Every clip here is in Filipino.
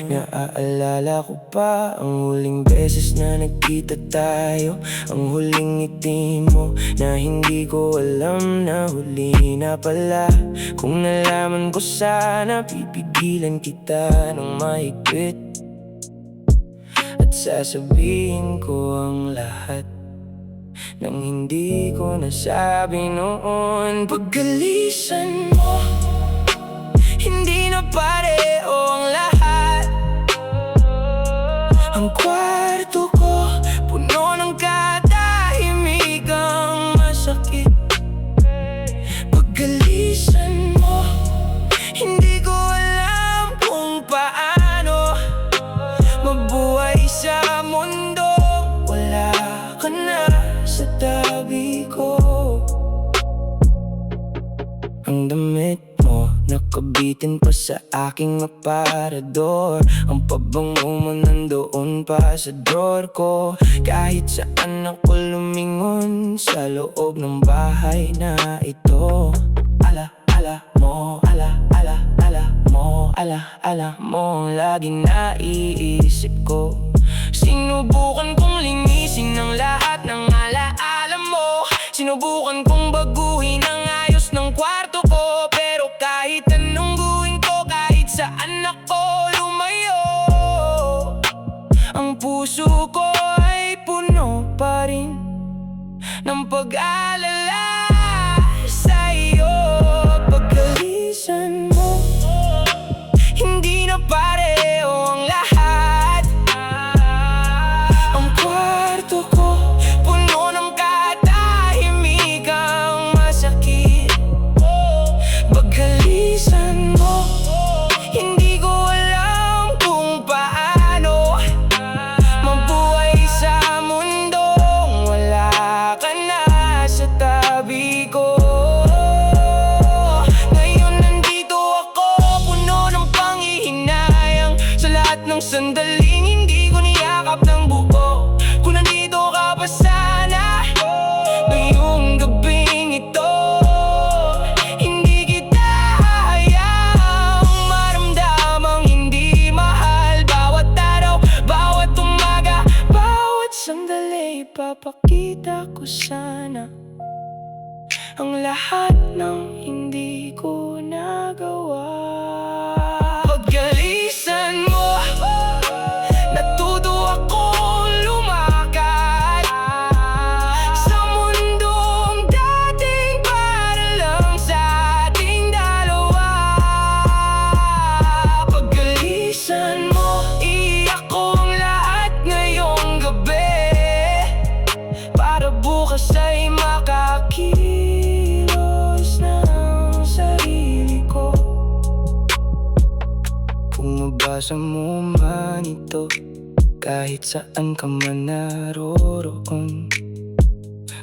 Naaalala ko pa ang huling beses na nagkita tayo, ang huling ngiti mo na hindi ko alam na huli na pala. Kung nalaman ko sana, pipigilan kita ng mahigpit at sasabihin ko ang lahat nang hindi ko nasabi noon. Pagkalisan mo, hindi na pareho ang lahat. Ang kwarto ko, puno ng katahimikang masakit. Pagkalisan mo, hindi ko alam kung paano mabuhay sa mundo. Wala ka na sa tabi ko. Ang damit mo nakabitin pa sa aking aparador. Ang pabango mo nandoon pa sa drawer ko. Kahit saan ako lumingon sa loob ng bahay na ito. Ala mo, ala mo, lagi naiisip ko. Sinubukan kong linisin ang lahat ng alaala mo. Sinubukan kong baguhin ang ayos ng kwarto ko. Pero kahit anong gawin ko, kahit saan ako lumayo, ang puso ko ay puno pa rin ng pag-alala sa'yo. Pagkalisan mo, hindi na pareho ang lahat. Ang kwarto ko, puno ng katahimikang masakit. Pagkalisan mo, hindi ko alam kung paano mabuhay sa mundong wala ka na sa tabi ko. Ngayon nandito ako, puno ng panghihinayang sa lahat ng sandaling hindi ko niyakap ng buo. Kung nandito ka pa sana ngayong gabing ito, hindi kita hayaang maramdamang hindi mahal. Bawat araw, bawat umaga, bawat sandali, ipapakita ko sana ang lahat ng hindi ko nagawa. Pagkalisan mo, natuto akong lumakad sa mundong dating para lang sa ating dalawa. Pagkalisan mo, iyak ko ang lahat ngayong gabi, para bukas ay makakilos ng sarili ko. Kung mabasa mo man ito, kahit saan ka man naroroon,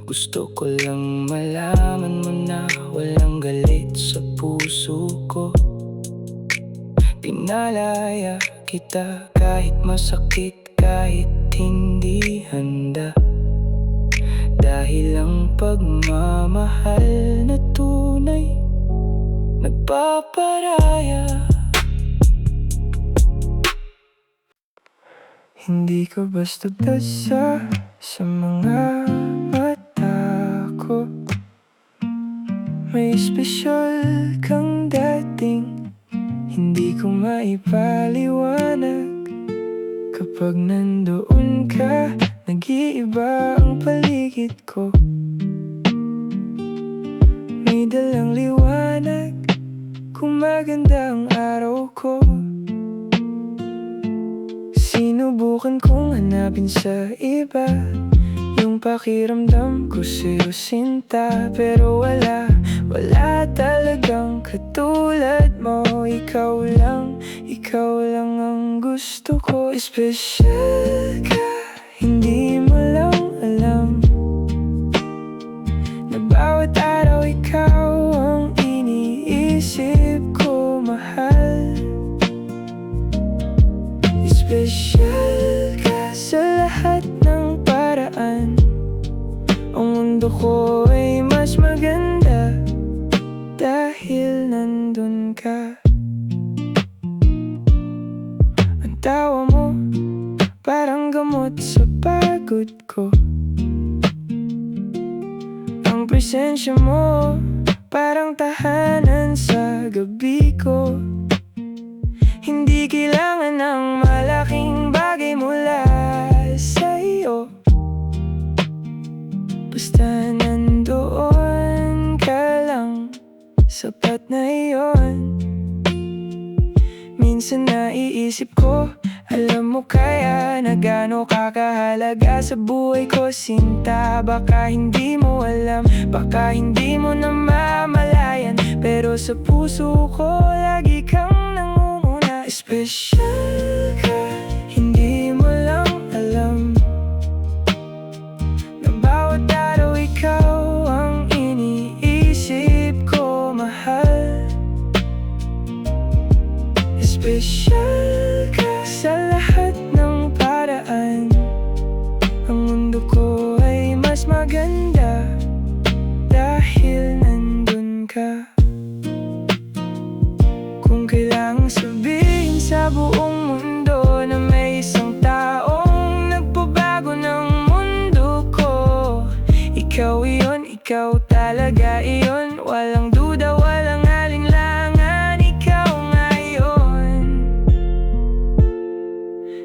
gusto ko lang malaman mo na walang galit sa puso ko. Pinalaya kita kahit masakit, kahit hindi handa, dahil ang pagmamahal na tunay nagpaparaya. Hindi ka basta-basta sa mga mata ko. May espesyal kang dating, hindi ko maipaliwanag. Kapag nandoon ka, nag-iiba ang paligid ko. May dalang liwanag kung maganda ang araw ko. Sinubukan kong hanapin sa iba yung pakiramdam ko sa'yo, sinta. Pero wala talagang katulad mo. Ikaw lang ang gusto ko. Espesyal ka, hindi mo lang alam na bawat araw ikaw ang iniisip ko, mahal. Espesyal ka sa lahat ng paraan. Ang mundo ko ay mas maganda dahil nandun ka. Ang tawa mo parang gamot sa pagod ko. Ang presensya mo parang tahanan sa gabi ko. Hindi kailangan ng malaking bagay mula sa iyo, basta nandoon ka lang, sapat na iyon. Minsan naiisip ko, alam mo kaya na gaano kakahalaga sa buhay ko, sinta. Baka hindi mo alam, baka hindi mo namamalayan, pero sa puso ko lagi kang nangunguna. Espesyal ka, hindi mo lang alam na bawat araw ikaw ang iniisip ko, mahal. Espesyal ka sa lahat ng paraan. Ang mundo ko ay mas maganda dahil nandun ka. Kung kailangang sabihin sa buong mundo na may isang taong nagpabago ng mundo ko, ikaw iyon, ikaw talaga iyon. Walang duda, walang alinlangan, ikaw ngayon.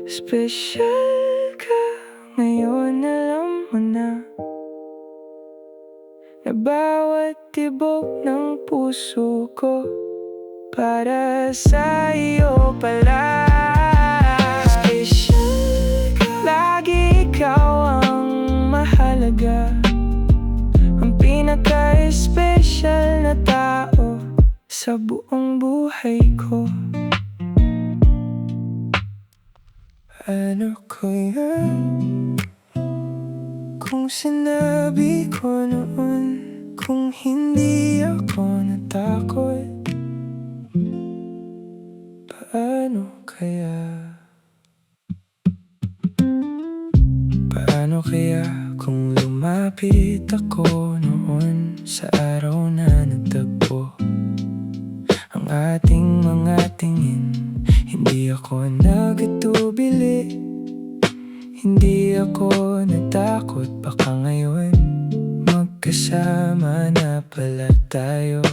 Espesyal ka ngayon, alam mo na, na bawat tibok ng puso ko para sa iyo pala. Espesyal ka, lagi ikaw ang mahalaga, ang pinaka-espesyal na tao sa buong buhay ko. Ano kaya kung sinabi ko noon, kung hindi ako natakot? Paano kaya? Paano kaya kung lumapit ako noon sa araw na nagtagpo ang ating mga tingin? Hindi ako nagtubili, hindi ako natakot. Baka ngayon magkasama na pala tayo.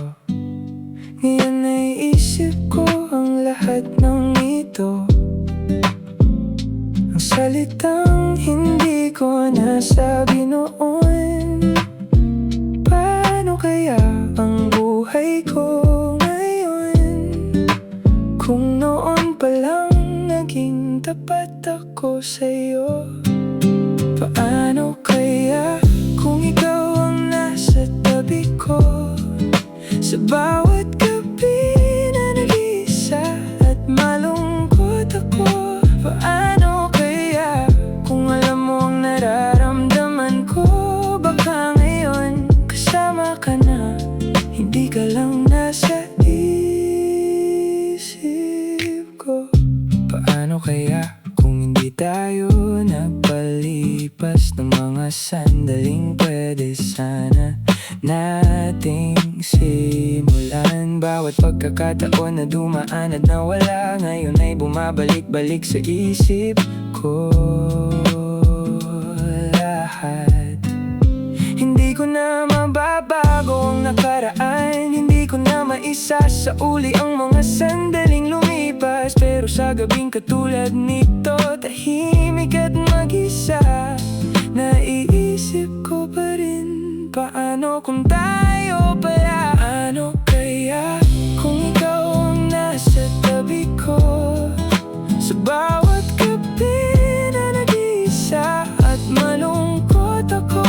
Ngayon naiisip ko ang lahat ng ito, ang salitang hindi ko nasabi noon. Paano kaya ang buhay ko ngayon, kung noon pa lang naging tapat ako sa'yo? Paano kaya kung ikaw ang nasa tabi ko sa bawat gabi na nag-iisa at malungkot ako? Paano kaya kung alam mo ang nararamdaman ko? Baka ngayon kasama ka na, hindi ka lang nasa isip ko. Paano kaya kung hindi tayo nagpalipas ng mga sandaling pwede sana nating simulan? Bawat pagkakataon na dumaan at nawala, ngayon ay bumabalik-balik sa isip ko lahat. Hindi ko na mababago ang nakaraan, hindi ko na maisasauli ang mga sandaling lumipas. Pero sa gabing katulad nito, tahimik at mag-isa, naiisip ko pa rin, paano kung tayo pala? Ano kaya kung ikaw ang nasa tabi ko sa bawat gabi na nag-iisa at malungkot ako?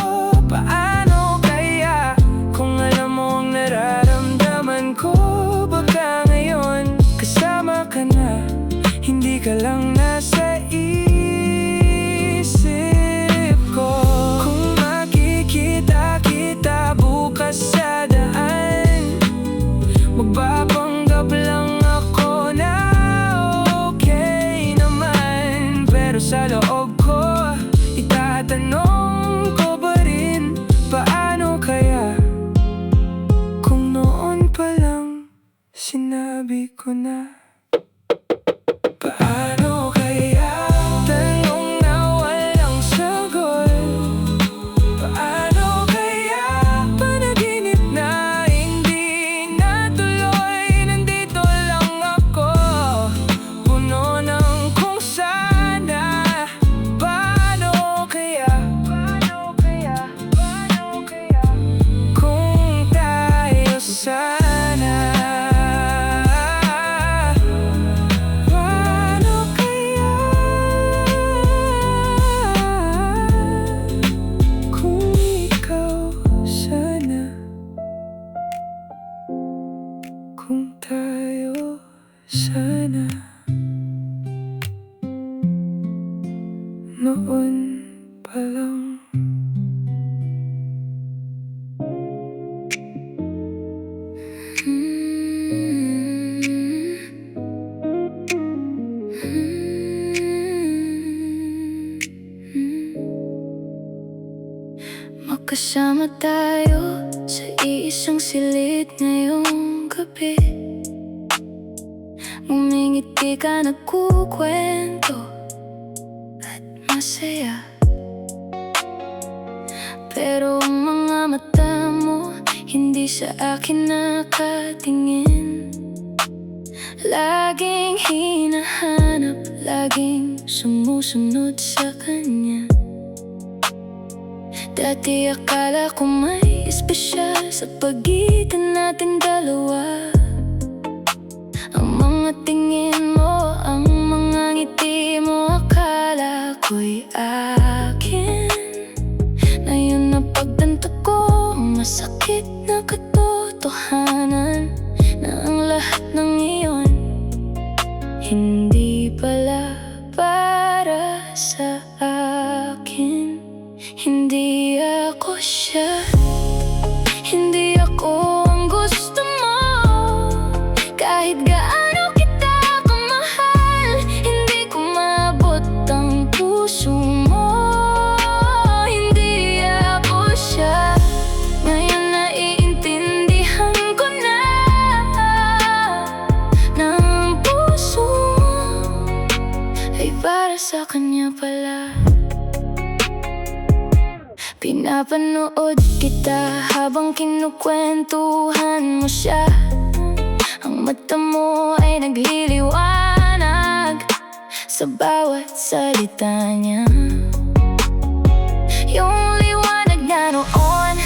Paano kaya kung alam mo ang nararamdaman ko? Baka ngayon kasama ka na, hindi ka lang nasa isip ko. Kung makikita kita bukas sana. Paano kaya kung ikaw sana, kung tayo sana noon pa lang. Magkasama tayo sa iisang silid ngayong gabi. Ngumingiti ka, nagkukwento at masaya. Pero ang mga mata mo hindi sa akin nakatingin. Laging hinahanap, laging sumusunod sa kanya. Dati akala ko may espesyal sa pagitan nating dalawa. Ang mga tingin mo, ang mga ngiti mo, akala ko'y akin. Ngayon napagtanto ko, masakit na katotohanan na ang lahat ng iyon hindi pala para sa akin. Hindi ako siya, hindi ako ang gusto mo. Kahit gaano kita kamahal, hindi ko maabot ang puso mo. Hindi ako siya, ngayon naiintindihan ko na ang puso mo ay para sa kanya pala. Pinapanood kita habang kinukwentuhan mo siya. Ang mata mo ay nagliliwanag sa bawat salita niya. Yung liwanag na noon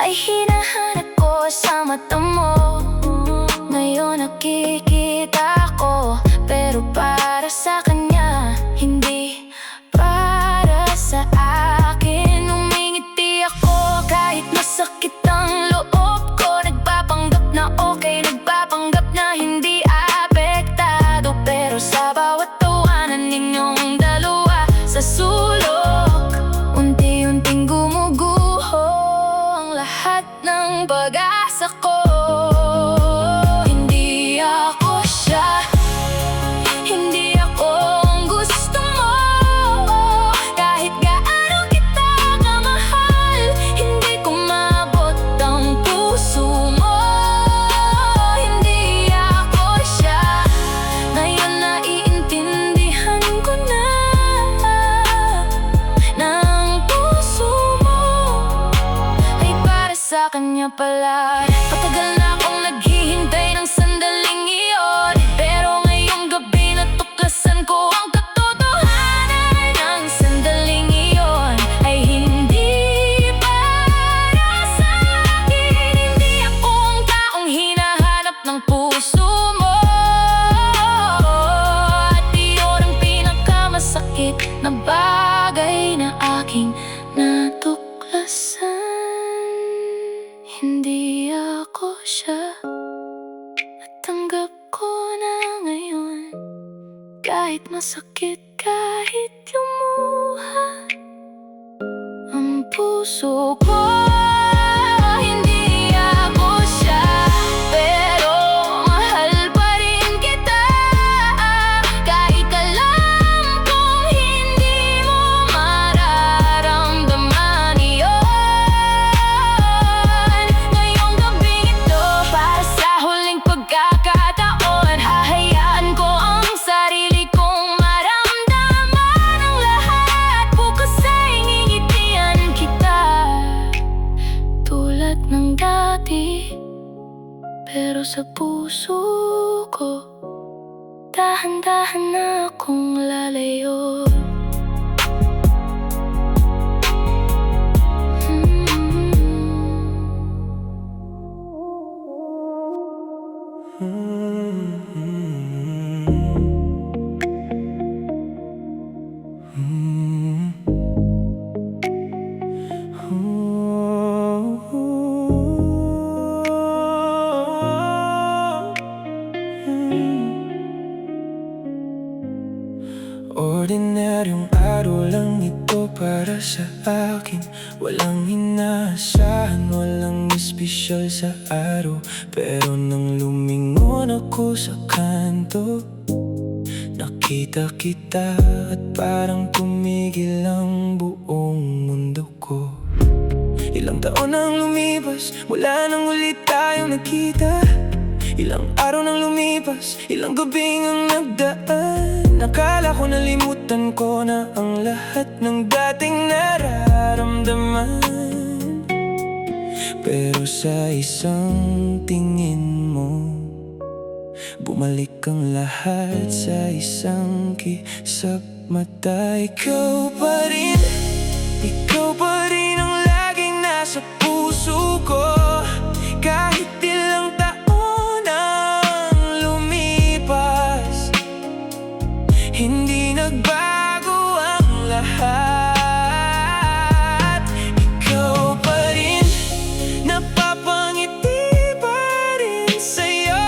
ay hinahanap ko sa mata mo. Ngayon nakikita ko, pero para sa kanya, hindi para sa akin. Kahit masakit ang loob ko, nagpapanggap na okay, nagpapanggap na hindi apektado. Pero sa bawat tawanan ninyong dalawa sa sulok, unti-unting gumuguho ang lahat ng pag-asa ko. Hindi ako siya, hindi ako ang gusto mo. Kahit gaano kita kamahal, hindi ko maabot ang puso mo. Hindi ako siya, ngayon naiintindihan ko na ang puso mo ay para sa kanya pala. Patagal na akong naghihintay ng sandaling iyon, pero ngayong gabi natuklasan ko ang katotohanan. Ang sandaling iyon ay hindi para sa akin. Hindi ako ang taong hinahanap ng puso mo. At iyon ang pinakamasakit na bagay na aking natuklasan. Hindi ako siya, at tanggap ko na ngayon. Kahit masakit, kahit lumuha ang puso ko. Hindi ako siya, pero mahal pa rin kita. Kahit alam kong hindi mo mararamdaman iyon. Ngayong gabi ito, para sa huling pagkakataon, hahayaan ko ang sarili kong maramdaman ang lahat. Bukas ay ngingitian kita tulad ng dati, pero sa puso ko dahan-dahan na akong lalayo. espesyal sa araw. Pero nang lumingon ako sa kanto, nakita kita at parang tumigil ang buong mundo ko. Ilang taon nang lumipas mula nang ulit tayong nagkita. Ilang araw nang lumipas, ilang gabing ang nagdaan. Nakala ko nalimutan ko na ang lahat ng dating nararamdaman. Pero sa isang tingin mo, bumalik ang lahat sa isang kisap mata. Ikaw pa rin ang laging nasa puso ko. Kahit ilang taon ang lumipas, hindi nagbago ang lahat. Ikaw pa rin, napapangiti pa rin sa'yo.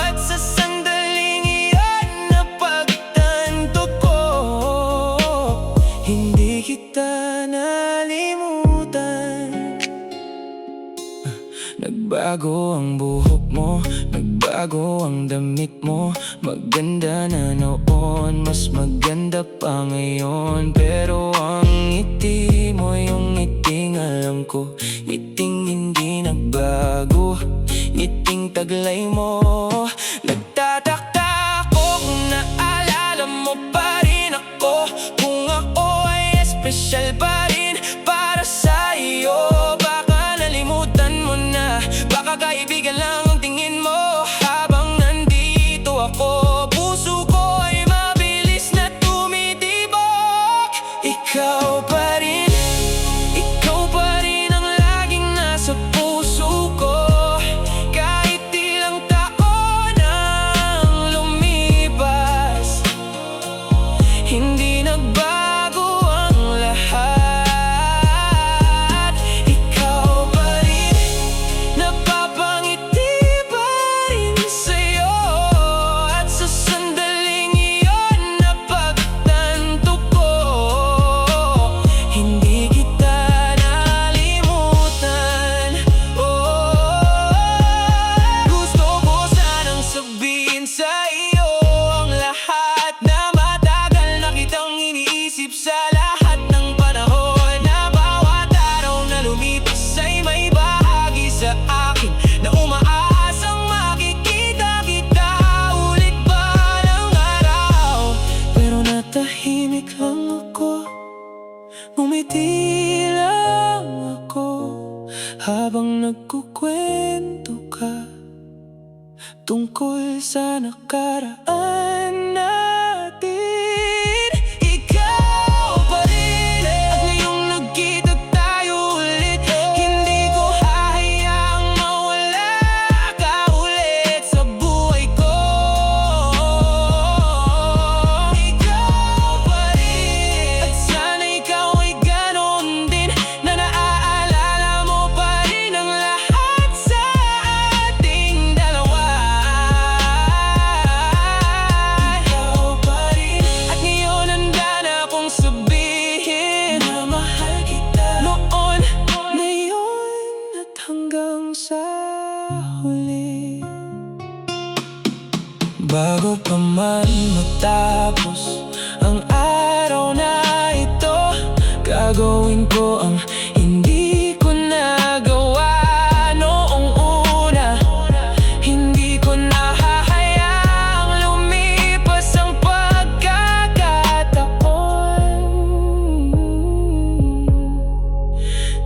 At sa sandaling iyon napagtanto ko, hindi kita nalimutan. Nagbago ang buhok mo, nagbago ang damit mo. Maganda na noon, mas maganda pa ngayon. Pero ang ngiti mo, yung ngiting alam ko, ngiting hindi nagbago, ngiting taglay mo. Nagtataka ako kung naalala mo pa rin ako, kung ako ay espesyal pa rin para sa iyo. Baka nalimutan mo na, baka kaibigan lang ang tingin mo habang nandito ako. Puso ko ay mabilis na tumitibok. Ikaw pa rin ang laging nasa puso ko. Kahit ilang taon ang lumipas, hindi nagbago ang lahat. Ikaw pa rin, napapangiti pa rin sa'yo. At sa sandaling iyon napagtanto ko, hindi kita nalimutan. Gusto ko sanang sabihin sa iyo ang lahat, na matagal na kitang iniisip sa lahat ng panahon. Na bawat araw na lumipas ay may bahagi sa akin na umaasang makikita kita ulit balang araw. Pero natahimik lang ako, ngumiti lang ako habang nagkukwento ka tungkol sa nakaraan natin. Ikaw pa rin, at ngayong nagkita tayo ulit, hindi ko hahayaang mawala ka ulit sa buhay ko. Ikaw pa rin, at sana ikaw ay ganon din, na naaalala mo pa rin ang lahat sa ating dalawa. Ikaw pa rin, at ngayon handa na akong sabihin na mahal kita noon, ngayon at hanggang sa huli. Bago pa man matapos ang araw na ito, gagawin ko ang hindi ko nagawa noong una. Hindi ko nahahayaang lumipas ang pagkakataon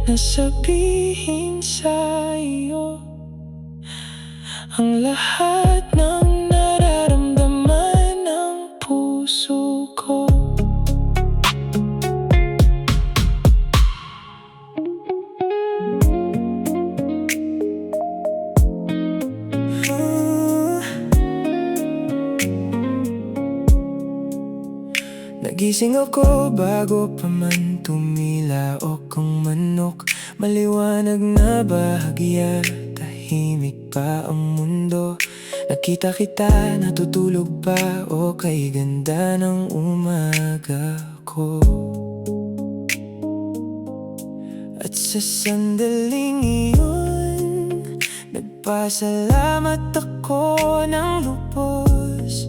na sabihin sa iyo ang lahat ng nararamdaman ng puso ko. Nagising ako bago pa man tumilaok ang manok. Maliwanag na bahagya, tahimik pa ang mundo. Nakita kita, natutulog pa, o kay ganda ng umaga ko. At sa sandaling iyon Nagpasalamat ako ng lubos.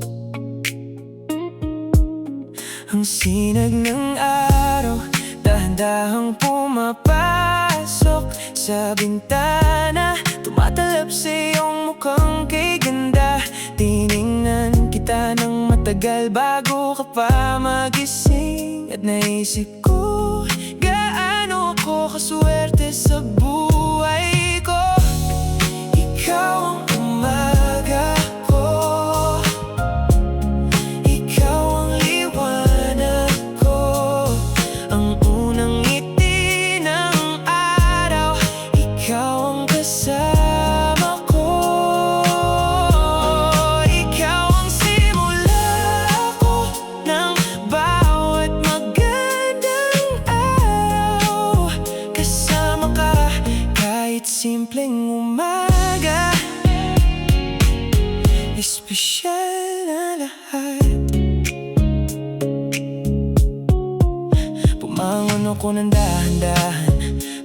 Ang sinag ng araw dahan-dahang pumapasok sa bintana, tumatalab sa iyong mukhang kay ganda. Tiningnan kita ng matagal bago ka pa magising, at naisip ko gaano ako kaswerte sa buhay ko. Ikaw ang umaga ko, ikaw ang liwanag ko, ang unang ngiti ng araw, ikaw ang kasama ko. Ikaw ang simula ko ng bawat magandang araw. Kasama ka kahit simpleng umaga, espesyal na lahat. Pumangon ako ng dahan-dahan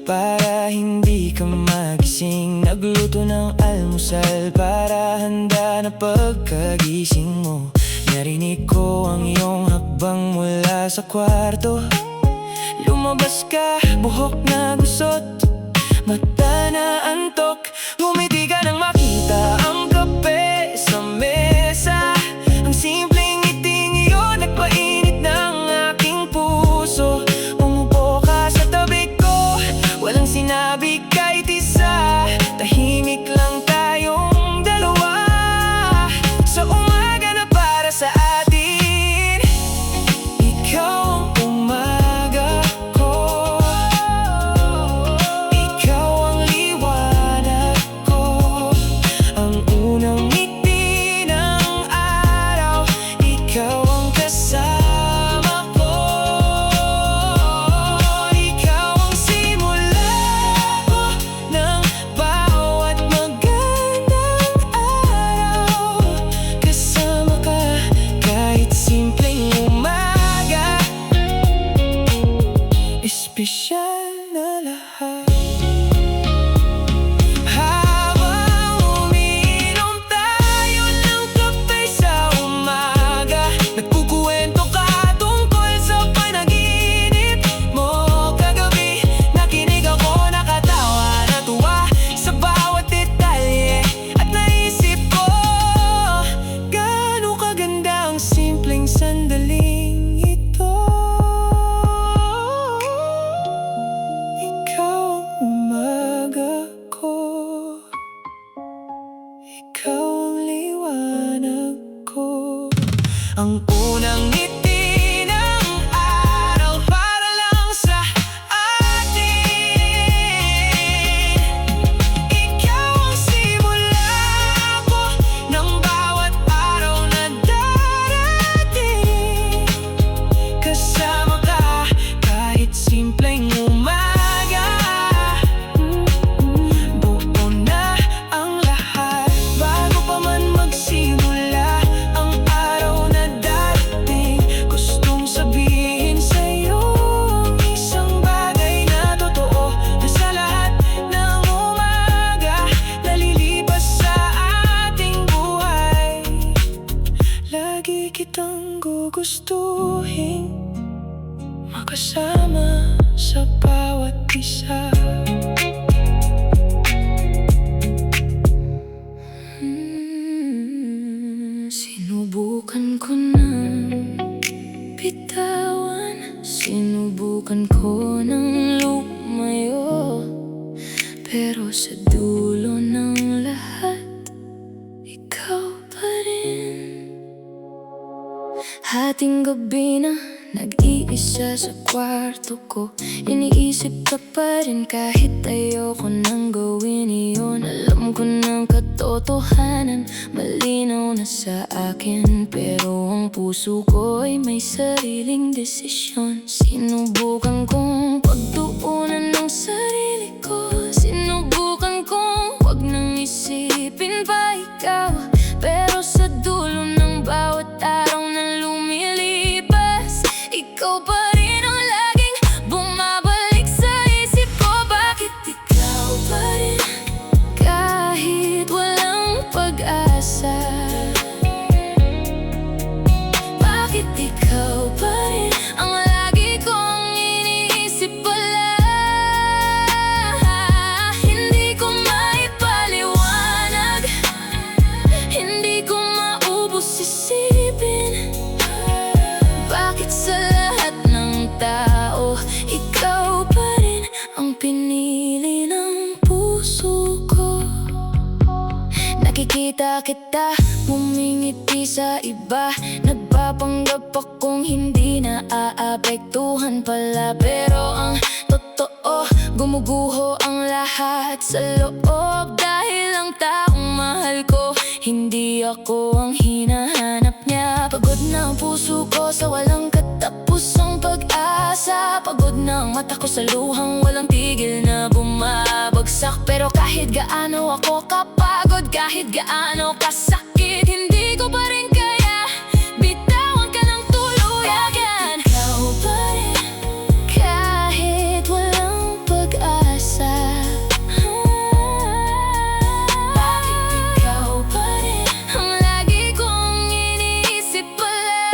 para hindi ka magising. Nagluto ng almusal para handa na pagkagising mo. Narinig ko ang iyong hakbang mula sa kwarto. Lumabas ka, buhok na gusot, mata na antok. Ngumiti ka nang makita ang kape sa mesa. Ang simpleng ngiting iyon nagpainit ng aking puso. Umupo ka sa tabi ko, walang sinabi kahit isa. Tahimik lang tayong dalawa sa umaga na para sa atin. Ikaw ang umaga ko, ikaw ang liwanag ko, ang unang ngiti ng araw, ikaw ang kasama ko. Ikaw ang simula ko ng bawat magandang araw. Kasama ka kahit simpleng umaga, espesyal na lahat. Habang umiinom tayo ng kape sa umaga, nagkukuwento ka tungkol sa panaginip mo kagabi. Nakinig ako, nakatawa, natuwa sa bawat detalye, at naisip ko gaano kaganda ang simpleng sandaling ito. Ikaw ang umaga ko, ikaw ang liwanag ko, ang unang ngiti ng araw para lang sa atin. Ikaw ang simula ko ng bawat araw na darating. Kasama ka kahit simpleng umaga. Buo na ang lahat bago pa man magsimula ang araw na darating. Gustong sabihin sa'yo ang isang bagay na totoo, na sa lahat ng umaga nalilipas sa ating buhay, lagi kitang gugustuhin, makasama sa bawat isa. Sinubukan ko ng bitawan, sinubukan ko ng lumayo, pero sa dulo ng lahat, ikaw pa rin. Hating gabi na nag-iisa sa kwarto ko, iniisip ka pa rin kahit ayoko nang gawin iyon. Alam ko ng katotohanan, malinaw na sa akin, pero ang puso ko ay may sariling desisyon. Sinubukan kong pagtuunan ng sarili ko, sinubukan kong wag nang isipin pa ikaw, pero sa dulo ng bawat araw na lumilipas, ikaw pa rin ang laging bumabalik sa isip ko. Bakit ikaw pa rin kahit nakikita kita Bumingiti sa iba Nagpapanggap akong hindi na aapektuhan pala Pero ang totoo, gumuguho ang lahat sa loob Dahil ang taong mahal ko, hindi ako ang hinahanap niya Pagod na ang puso ko sa walang katapusang pag-asa Pagod na ang mata ko sa luhang walang tigil na bumabagsak Pero kahit gaano ako kapagod, kahit gaano kasakit Hindi ko pa rin kaya, bitawan ka ng tuluyan Ikaw pa rin, kahit walang pag-asa Bakit ikaw pa rin, ang lagi kong iniisip pala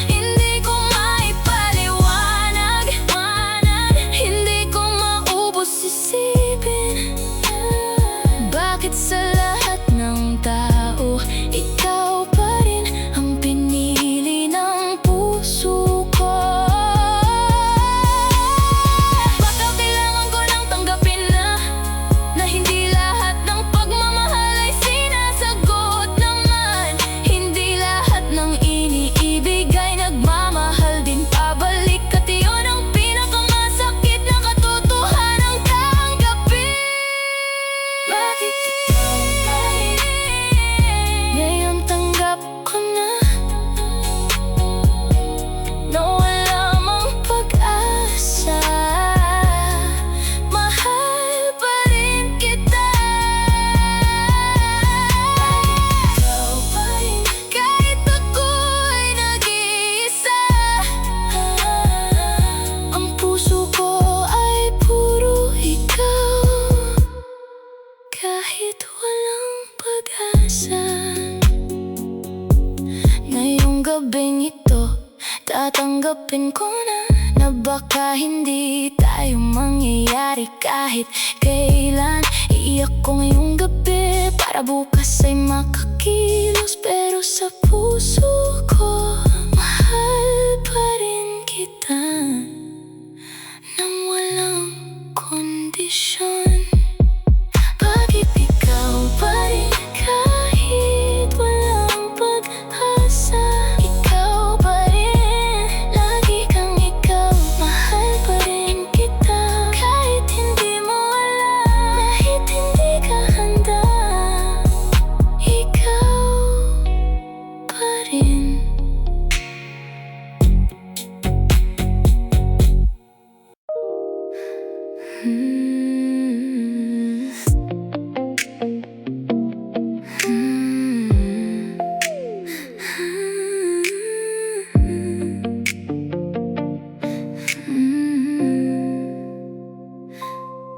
Hindi ko maipaliwanag, hindi ko maubos isipin Bakit sa lahat ng tao, ikaw pa rin ang pinili ng puso ko Baka kailangan ko lang tanggapin na hindi lahat ng pagmamahal ay sinasagot naman Hindi lahat ng iniibig ay nagmamahal din pabalik At iyon ang pinakamasakit na katotohanang tanggapin Bakit ikaw pa rin? Ngayon tanggap ko na Na wala mang pag-asa Mahal pa rin kita Ikaw pa rin Kahit ako'y nag-iisa Ang puso ko ay puro ikaw Kahit walang pag-asa Ngayong gabing ito Tatanggapin ko na baka hindi tayo mangyayari kahit kailan Iiyak ko ngayong gabi para bukas ay makakilos Pero sa puso ko, mahal pa rin kita Nang walang kondisyon Bakit ikaw pa rin kahit walang pag-asa Ikaw pa rin, lagi kang ikaw Mahal pa rin kita kahit hindi mo alam Kahit hindi ka handa Ikaw pa rin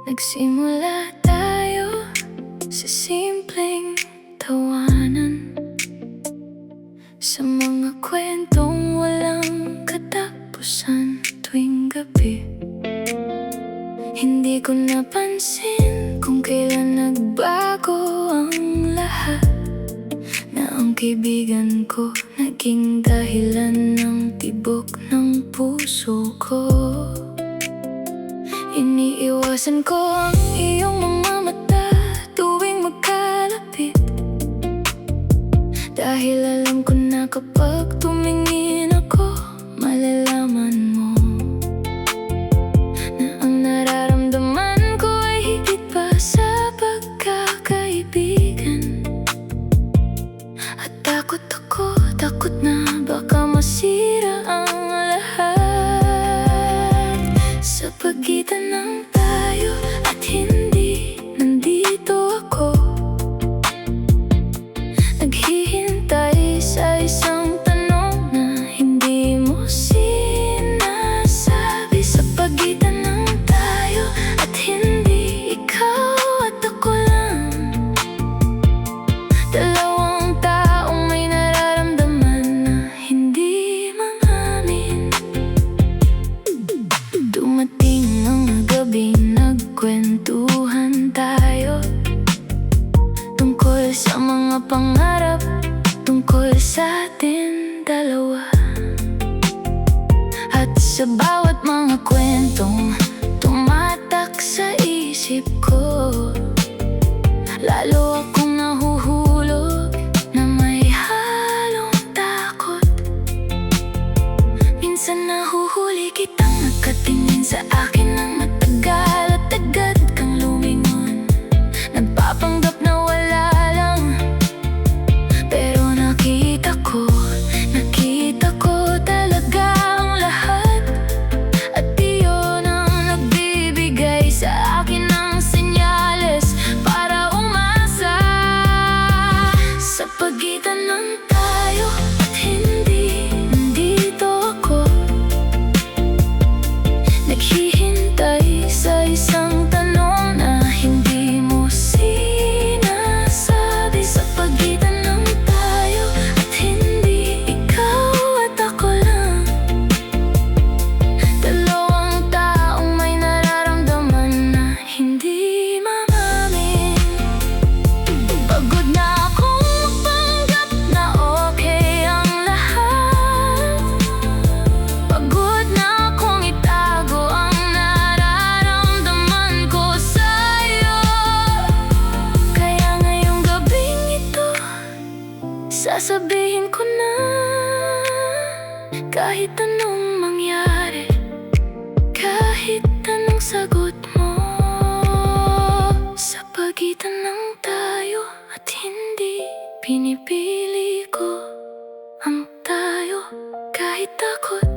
Nagsimula tayo sa simpleng tawanan Sa mga kwentong walang katapusan tuwing gabi Hindi ko napansin kung kailan nagbago ang lahat Na ang kaibigan ko naging dahilan ng tibok ng puso ko Iniiwasan ko ang iyong mga mata tuwing magkalapit Dahil alam ko na kapag tumingin ako, malalaman mo Na ang nararamdaman ko ay higit pa sa pagkakaibigan At takot ako, takot na baka masira ang lahat Sa pagitan ng tayo at hindi nandito ako Naghihintay sa isang tanong na hindi mo sinasabi Sa pagitan ng tayo at hindi ikaw at ako lang Dalawang taong may nararamdaman na hindi maamin Dumating ang gabi, nagkwentuhan tayo Tungkol sa mga pangarap, tungkol sa atin dalawa At sa bawat mga kwentong tumatak sa isip ko lalo akong nahuhulog na may halong takot. Minsan nahuhuli kitang nakatingin sa akin ng matagal at agad kang lumingon. Nagpapanggap na wala lang, pero nakita ko talaga ang lahat. At iyon ang nagbibigay sa akin ng senyales para umasa. Sa pagitan ng tayo at hindi, nandito ako, naghihintay sa isang tanong na hindi mo sinasabi. Sa pagitan ng tayo at hindi, ikaw at ako lang, dalawang taong may nararamdaman na hindi mamamin. Pagod na akong magpanggap na okay ang lahat. Pagod na akong itago ang nararamdaman ko sa'yo. Kaya ngayong gabing ito, sasabihin ko na, kahit anong mangyari, kahit anong sagot mo. Sa pagitan ng tayo at hindi, pinipili ko ang tayo. Kahit takot,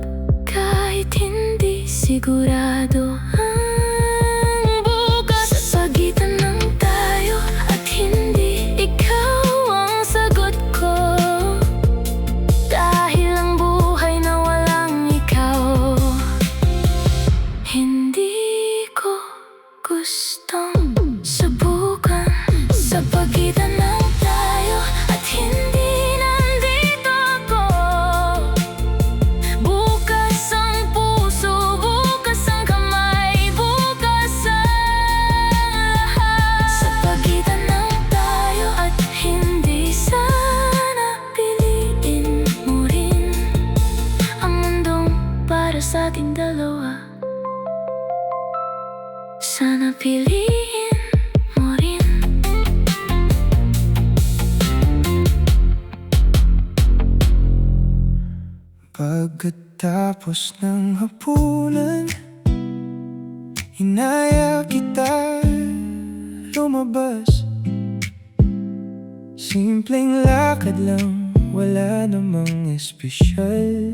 kahit hindi sigurado ang bukas. Sa pagitan ng tayo at hindi, ikaw ang sagot ko. Dahil ang buhay na walang ikaw, hindi ko gustong subukan. Sa pagitan ng tayo at hindi, nandito ako. Bukas ang puso, bukas ang kamay, bukas ang lahat. Sa pagitan ng tayo at hindi, sana piliin mo rin ang mundong para sa ating dalawa. Sana piliin mo rin. Pagkatapos ng hapunan, hinaya kita lumabas. Simpleng lakad lang, wala namang espesyal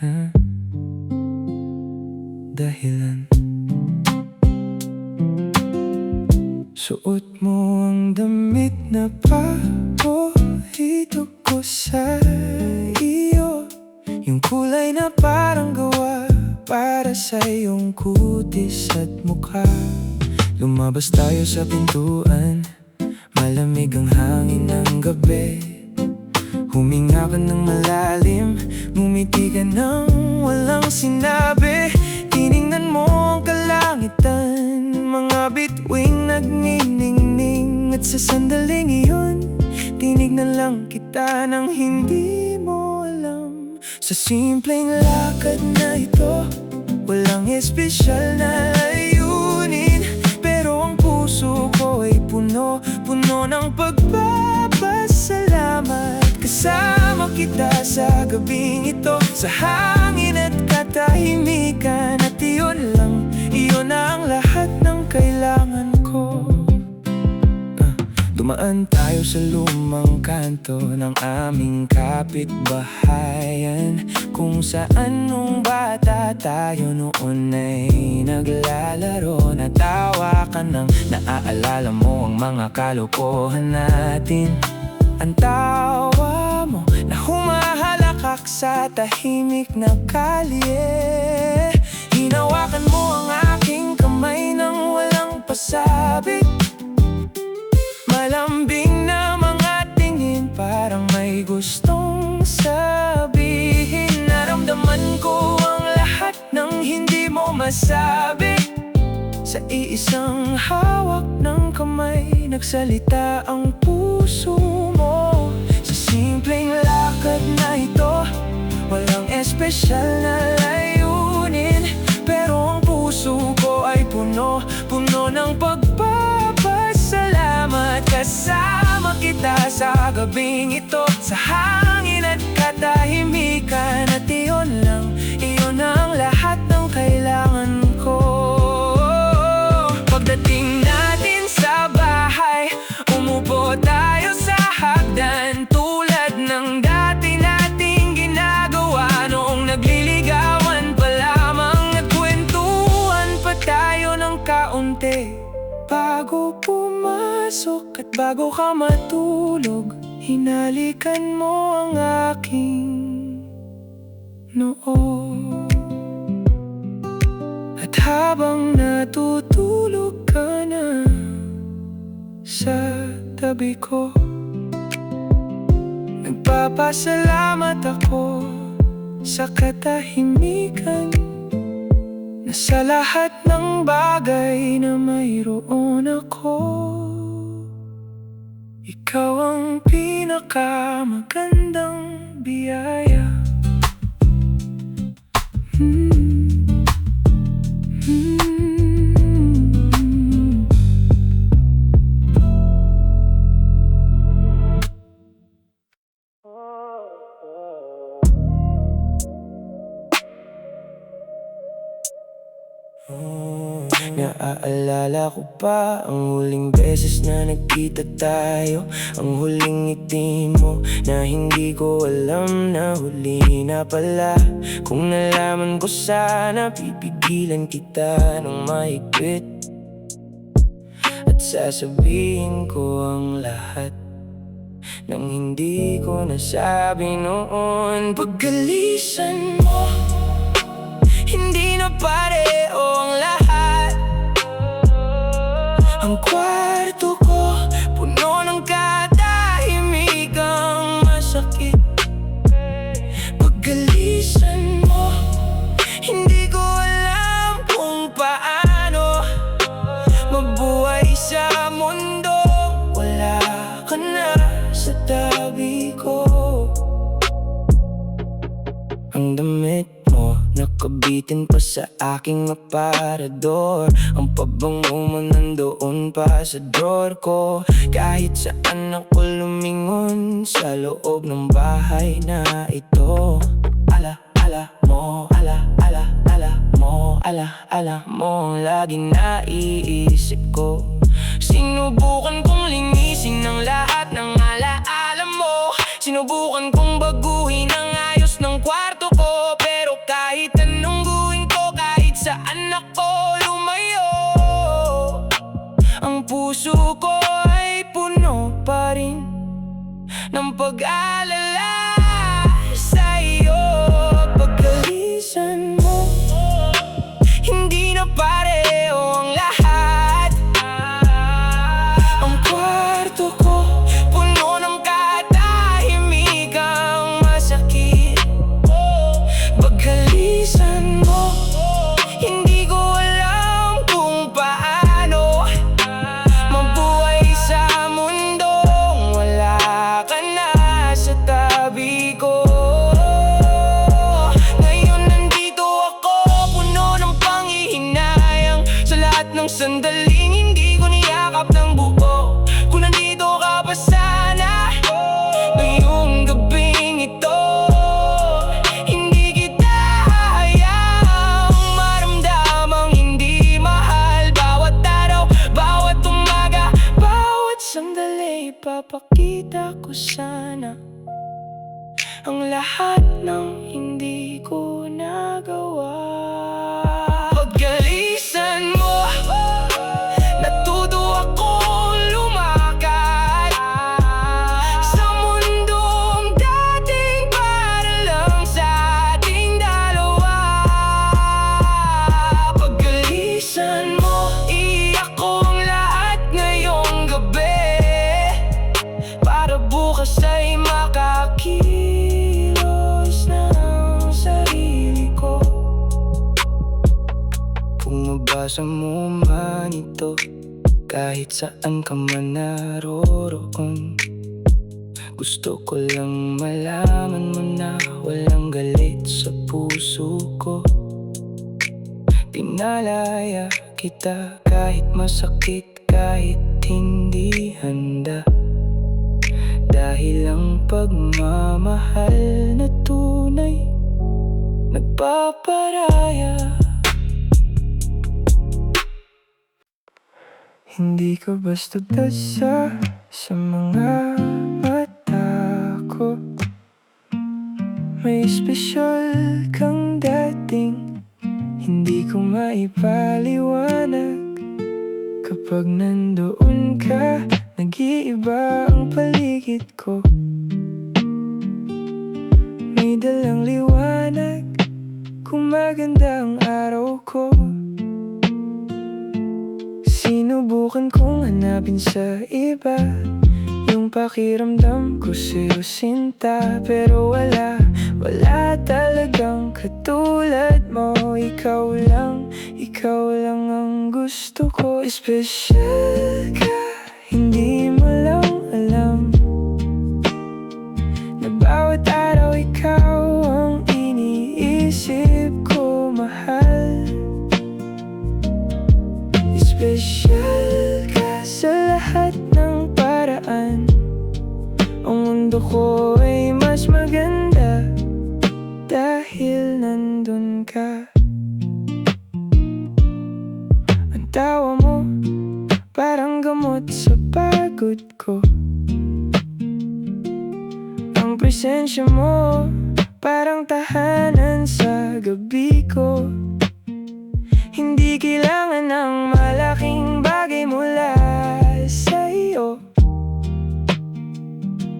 na dahilan. Suot mo ang damit na paborito ko sa iyo, yung kulay na parang gawa para sa iyong kutis at mukha. Lumabas tayo sa pintuan, malamig ang hangin ng gabi. Huminga ka ng malalim, ngumiti ka ng walang sinabi. Tiningnan mo ang kalangitan, mga bituing nagniningning. At sa sandaling iyon, tinignan lang kita nang hindi mo alam. Sa simpleng lakad na ito, walang espesyal na layunin, pero ang puso ko ay puno ng pagpapasalamat. Kasama kita sa gabing ito, sa hangin at katahimikan. At iyon lang, iyon na ang lahat ng kailangan ko. Dumaan tayo sa lumang kanto ng aming kapitbahayan, kung saan nung bata tayo noon ay naglalaro. Natawa ka nang naaalala mo ang mga kalokohan natin. Ang tawa mo na humahalakak sa tahimik na kalye. Hinawakan mo ang aking kamay nang walang pasabik. Malambing na mga tingin, parang may gustong sabihin. Naramdaman ko ang lahat ng hindi mo masabi. Sa iisang hawak ng kamay, nagsalita ang puso mo. Sa simpleng lakad na ito, walang espesyal na layunin, pero ang puso ko ay puno ng pagpapasalamat. gabing ito, sa hangin at katahimikan. At iyon lang, iyon ang lahat ng kailangan ko. Pagdating natin sa bahay, umupo tayo sa hagdan, tulad ng dati nating ginagawa noong nagliligawan pa lamang. Nagkwentuhan pa tayo ng kaunti bago pumasok at bago ka matulog. Hinalikan mo ang aking noo. At habang natutulog ka na sa tabi ko, nagpapasalamat ako sa katahimikan, na sa lahat ng bagay na mayroon ako. Ikaw ang pinakamagandang biyaya. Naaalala ko pa ang huling beses na nagkita tayo, ang huling ngiti mo na hindi ko alam na huli na pala. Kung nalaman ko sana, pipigilan kita ng mahigpit at sasabihin ko ang lahat ng hindi ko nasabi noon. Paggalisan mo, hindi na pareho ang lahat. Ang kwarto ko, puno ng katahimikang masakit. Paggalisan mo, hindi ko alam kung paano mabuhay sa mundo. Wala ka na sa tabi ko. Ang damit mo nakabitin pa sa aking aparador. Ang pabango mo nandoon pa sa drawer ko. Kahit saan ako lumingon sa loob ng bahay na ito. Ala-ala mo, ala-ala-ala mo, ala-ala mo, laging naiisip ko. Sinubukan kong linisin ang lahat ng ala-ala mo. Sinubukan kong baguhin ang ayos ng kwarto ko, pero kahit anong gawin ko, kahit saan ako lumayo, ang puso ko ay puno pa rin ng pag-aalala sa'yo. Paggalisan mo, hindi na pareho ang lahat. Ang kwarto ko, puno ng katahimikang masakit. Paggalisan mo, hindi ko alam kung paano mabuhay sa mundong wala ka na sa tabi ko. Ngayon nandito ako, puno ng panghihinayang sa lahat ng sandaling hindi ko niyakap ng buo. Kung nandito ka pa sana ngayong gabing ito, hindi kita hayaang maramdamang hindi mahal. Bawat araw, bawat umaga, bawat sandali, papakita ko sana ang lahat ng hindi ko nagawa. Paggalisan mo, natuto akong lumakad sa mundong dating para lang sa ating dalawa. Paggalisan mo, iyak ko ang lahat ngayong gabi, para bukas ay makakilos ng sarili ko. Kung mabasa mo man ito, kahit saan ka man naroroon, gusto ko lang malaman mo na walang galit sa puso ko. Pinalaya kita kahit masakit, kahit hindi handa. Dahil ang pagmamahal na tunay nagpaparaya. Hindi ka basta dasa sa mga mata ko. May espesyal kang dating, hindi ko maipaliwanag. Kapag nandoon ka, nag-iiba ang paligid ko. May dalang liwanag kung maganda ang araw ko. Sinubukan kong hanapin sa iba yung pakiramdam ko sa'yo, sinta. Pero wala talagang katulad mo. Ikaw lang ang gusto ko. Espesyal ka, hindi mo lang alam na bawat araw ikaw ang iniisip ko, mahal. Espesyal ka sa lahat ng paraan. Ang mundo ko ay mas maganda dahil nandun ka. Ang tawa mo parang gamot sa pagod ko. Ang presensya mo parang tahanan sa gabi ko. Hindi kailangan ng malaking bagay mula sa iyo,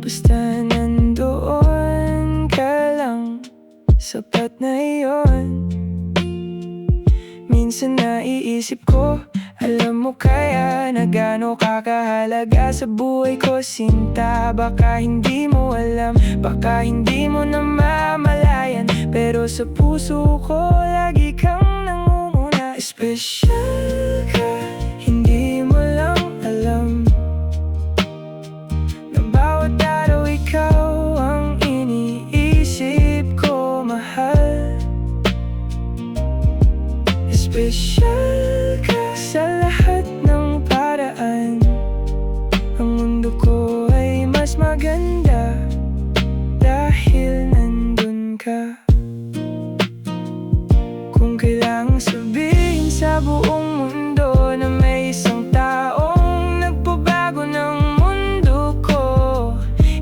basta nandoon ka lang, sapat na iyon. Minsan naiisip ko, alam mo kaya na gaano ka kahalaga sa buhay ko, sinta. Baka hindi mo alam, baka hindi mo namamalayan, pero sa puso ko lagi kang nangunguna. Espesyal ka, hindi mo lang alam na bawat araw ikaw ang iniisip ko, mahal. Espesyal ka sa lahat ng paraan. Ang mundo ko ay mas maganda dahil nandun ka. Kung kailangang sabihin sa buong mundo na may isang taong nagpabago ng mundo ko,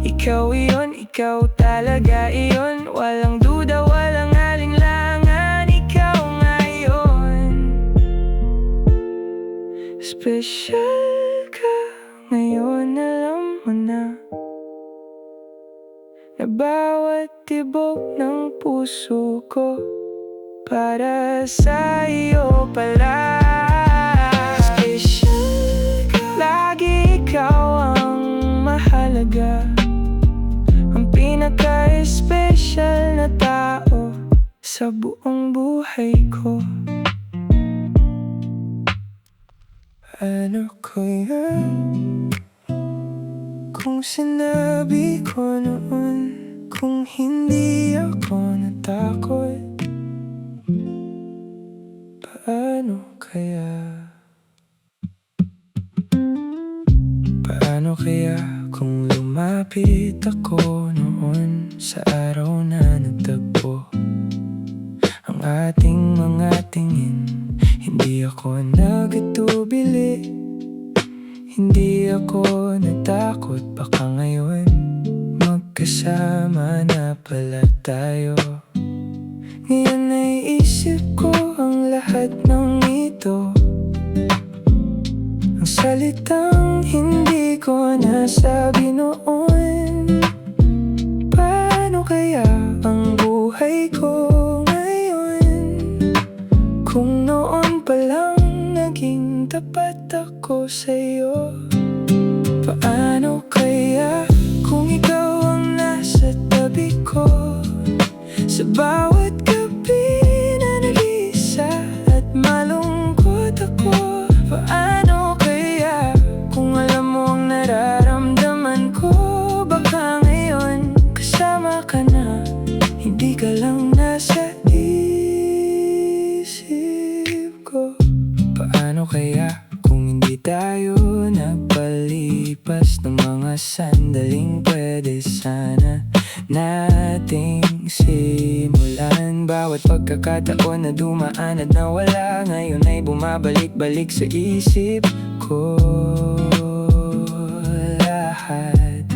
ikaw iyon, ikaw talaga iyon. Walang duda, walang alinlangan, ikaw ngayon. Espesyal ka ngayon, alam mo na bawat tibok ng puso ko para sa iyo pala. Espesyal ka, lagi ikaw ang mahalaga, ang pinaka-espesyal na tao sa buong buhay ko. Ano ko yan kung sinabi ko noon, kung hindi ako natakot? Paano kaya kung lumapit ako noon sa araw na nagtagpo ang ating mga tingin? Hindi ako nagtubili, hindi ako natakot. Baka ngayon magkasama na pala tayo. Ngayon naisip ko ang lahat ng ito, ang salitang hindi ko nasabi noon. Paano kaya ang buhay ko ngayon kung noon pa lang naging tapat ako sa'yo? Paano kaya kung ikaw ang nasa tabi ko sa bawat gabi na nag-iisa at malungkot ako? Paano kaya kung alam mo ang nararamdaman ko? Baka ngayon kasama ka na, hindi ka lang nasa isip ko. Paano kaya kung hindi tayo nagpalipat? lumipas ng mga sandaling pwede sana nating simulan. Bawat pagkakataon na dumaan at nawala, ngayon ay bumabalik-balik sa isip ko lahat.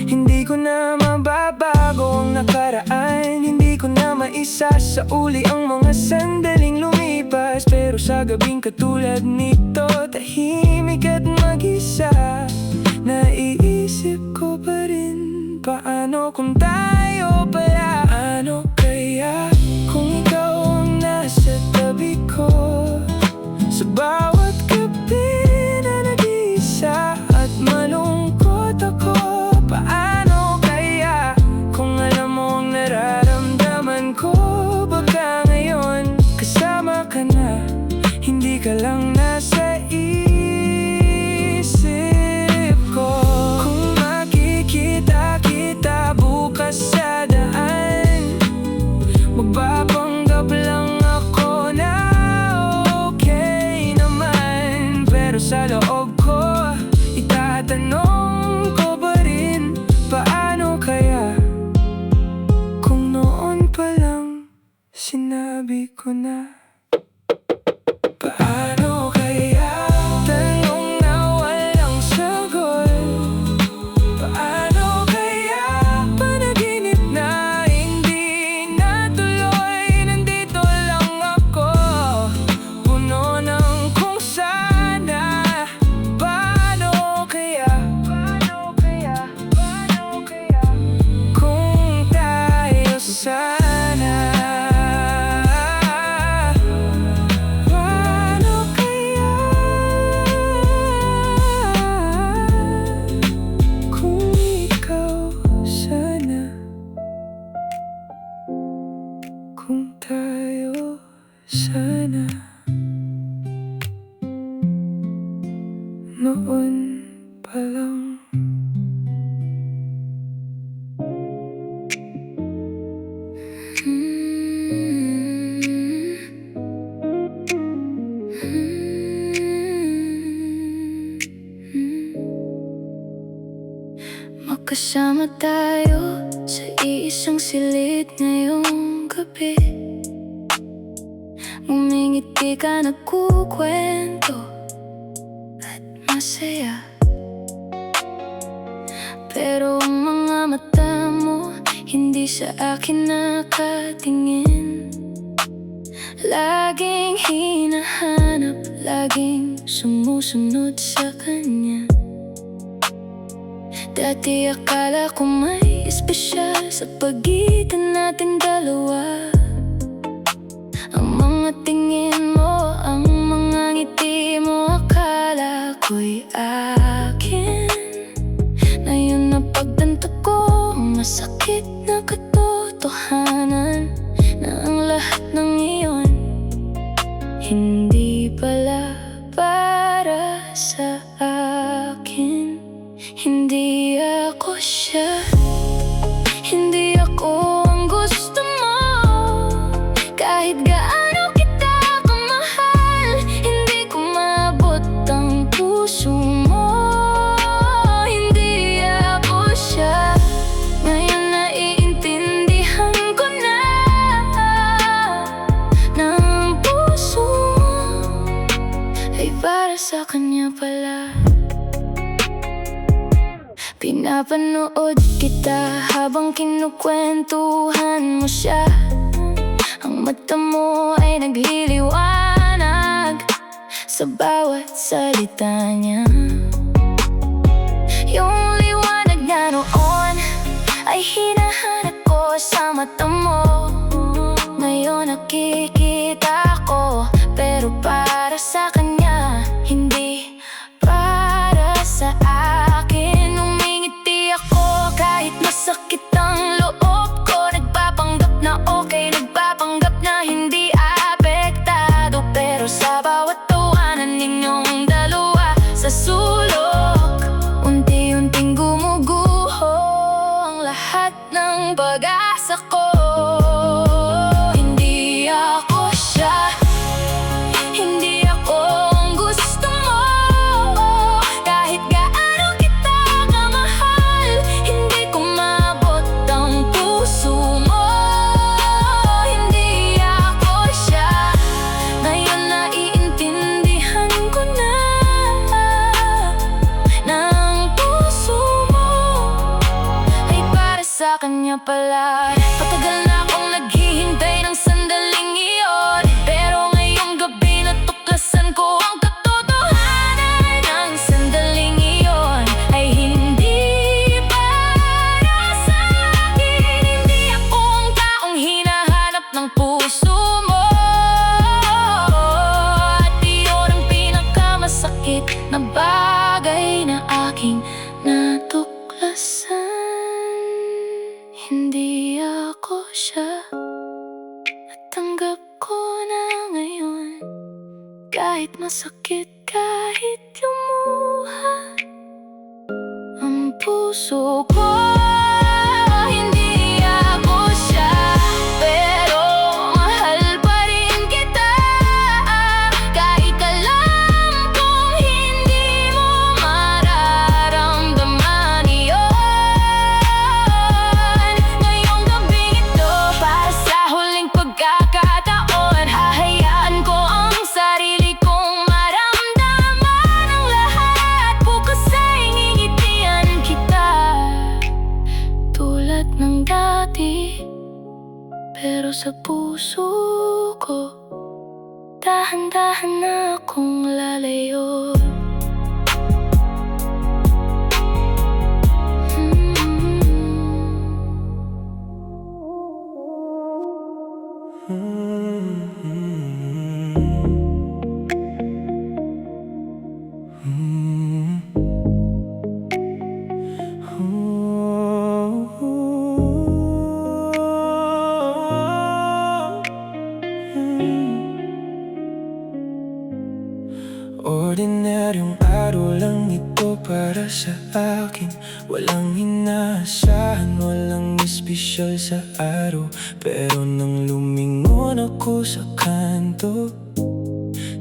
Hindi ko na mababago ang nakaraan, hindi ko na maisasauli ang mga sandaling lumipas. Pero sa gabing katulad nito, tahimik at mag-isa, naiisip ko pa rin, paano kung tayo pala? Ano kaya kung ikaw ang nasa tabi ko? Sa bawat gabi na nag-iisa at malungkot ako, paano kaya kung alam mo ang nararamdaman ko? Baka ngayon kasama ka na, hindi ka lang nasa isip ko. Kung makikita kita bukas sa daan, magpapanggap lang ako na okay naman. Pero sa loob ko, itatanong ko pa rin, paano kaya kung noon pa lang sinabi ko na? Paano kaya? Tanong na walang sagot. Paano kaya? Panaginip na hindi natuloy, nandito lang ako, puno ng kung sana. Paano kaya? Paano kaya? Paano kaya? Kung tayo sana. Paano kaya? Kung ikaw sana. Kung tayo sana. Noon pa lang. Magkasama tayo sa iisang silid ngayong gabi. Ngumingiti ka, nagkukwento at masaya. Pero ang mga mata mo hindi sa akin nakatingin. Laging hinahanap, laging sumusunod sa kanya. Dati akala ko may espesyal sa pagitan natin dalawa. Ang mga tingin mo, ang mga ngiti mo, akala ko'y akin. Ngayon napagtanto ko, masakit na katotohanan, na ang lahat ng iyon hindi pala para sa akin. Hindi ako siya, hindi ako ang gusto mo. Kahit gaano kita kamahal, hindi ko maabot ang puso mo. Hindi ako siya, ngayon naiintindihan ko na, na ang puso mo ay para sa kanya pala. Pinapanood kita habang kinukwentuhan mo siya. Ang mata mo ay nagliliwanag sa bawat salita niya. Yung liwanag na noon ay hinahanap ko sa mata mo. Ngayon nakikita ko, pero para sa kanya, hindi para sa akin. Umingiti ako kahit masakit ang loob ko. Nagpapanggap na okay, nagpapanggap na hindi apektado. Pero sa bawat tawanan ninyong dalawa, sa sulok unti-unting gumuguho ang lahat ng pag-asa ko. Hindi ako siya, hindi ako ang gusto mo. Kahit gaano kita masakit na bagay na aking natuklasan. Hindi ako siya, natanggap ko na ngayon. Kahit masakit, kahit lumuha ang puso ko. Hindi ako siya, pero mahal pa rin kita. Kahit alam kong hindi mo mararamdaman iyon. Ngayong gabing ito, para sa huling pagkakataon, hahayaan ko ang sarili kong maramdaman ang lahat. Bukas ay ngingitian kita tulad ng dati, pero sa puso ko dahan-dahan na akong lalayo. Ordinaryong araw lang ito para sa akin. Walang inaasahan, walang espesyal sa araw. Pero nang lumingon ako sa kanto,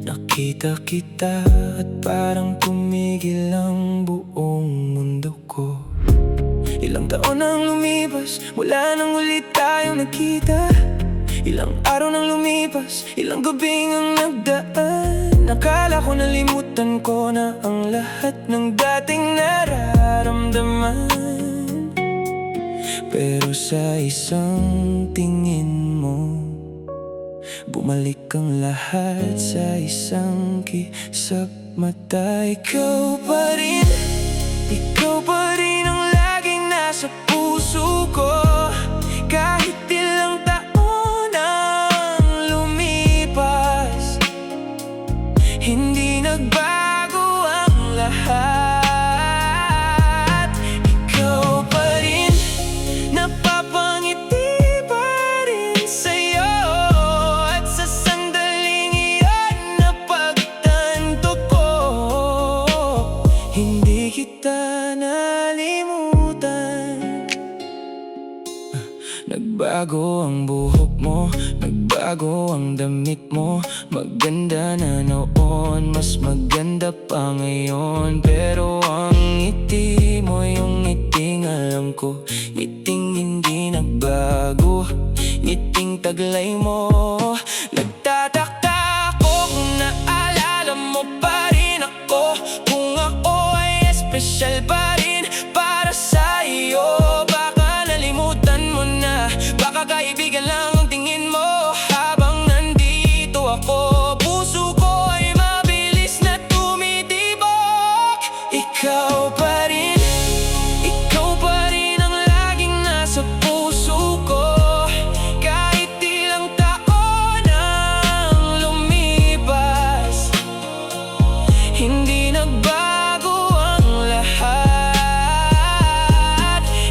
nakita kita at parang tumigil ang buong mundo ko. Ilang taon nang lumipas mula nang ulit tayong nakita. Ilang araw nang lumipas, ilang gabing ang nagdaan. Nakala ko nalimutan ko na ang lahat ng dating nararamdaman. Pero sa isang tingin mo, bumalik ang lahat sa isang kisap mata. Ikaw pa rin ang laging nasa puso ko. Kahit ilang taon ang lumipas, hindi nagbago ang lahat. Ikaw pa rin, napapangiti pa rin sa'yo. At sa sandaling iyon napagtanto ko, hindi kita nalimutan. Nagbago ang buhok mo, nagbago ang damit mo. Maganda na noon, mas maganda pa ngayon. Pero ang ngiti mo, yung ngiting alam ko, ngiting hindi nagbago, ngiting taglay mo. Nagtataka ako kung naalala mo pa rin ako, kung ako ay espesyal pa rin para sa iyo. Baka nalimutan mo na, baka kaibigan lang ang tingin mo habang nandito ako. Puso ko ay mabilis na tumitibok. Ikaw pa rin ang laging nasa puso ko. Kahit ilang taon ang lumipas, hindi nagbago ang lahat.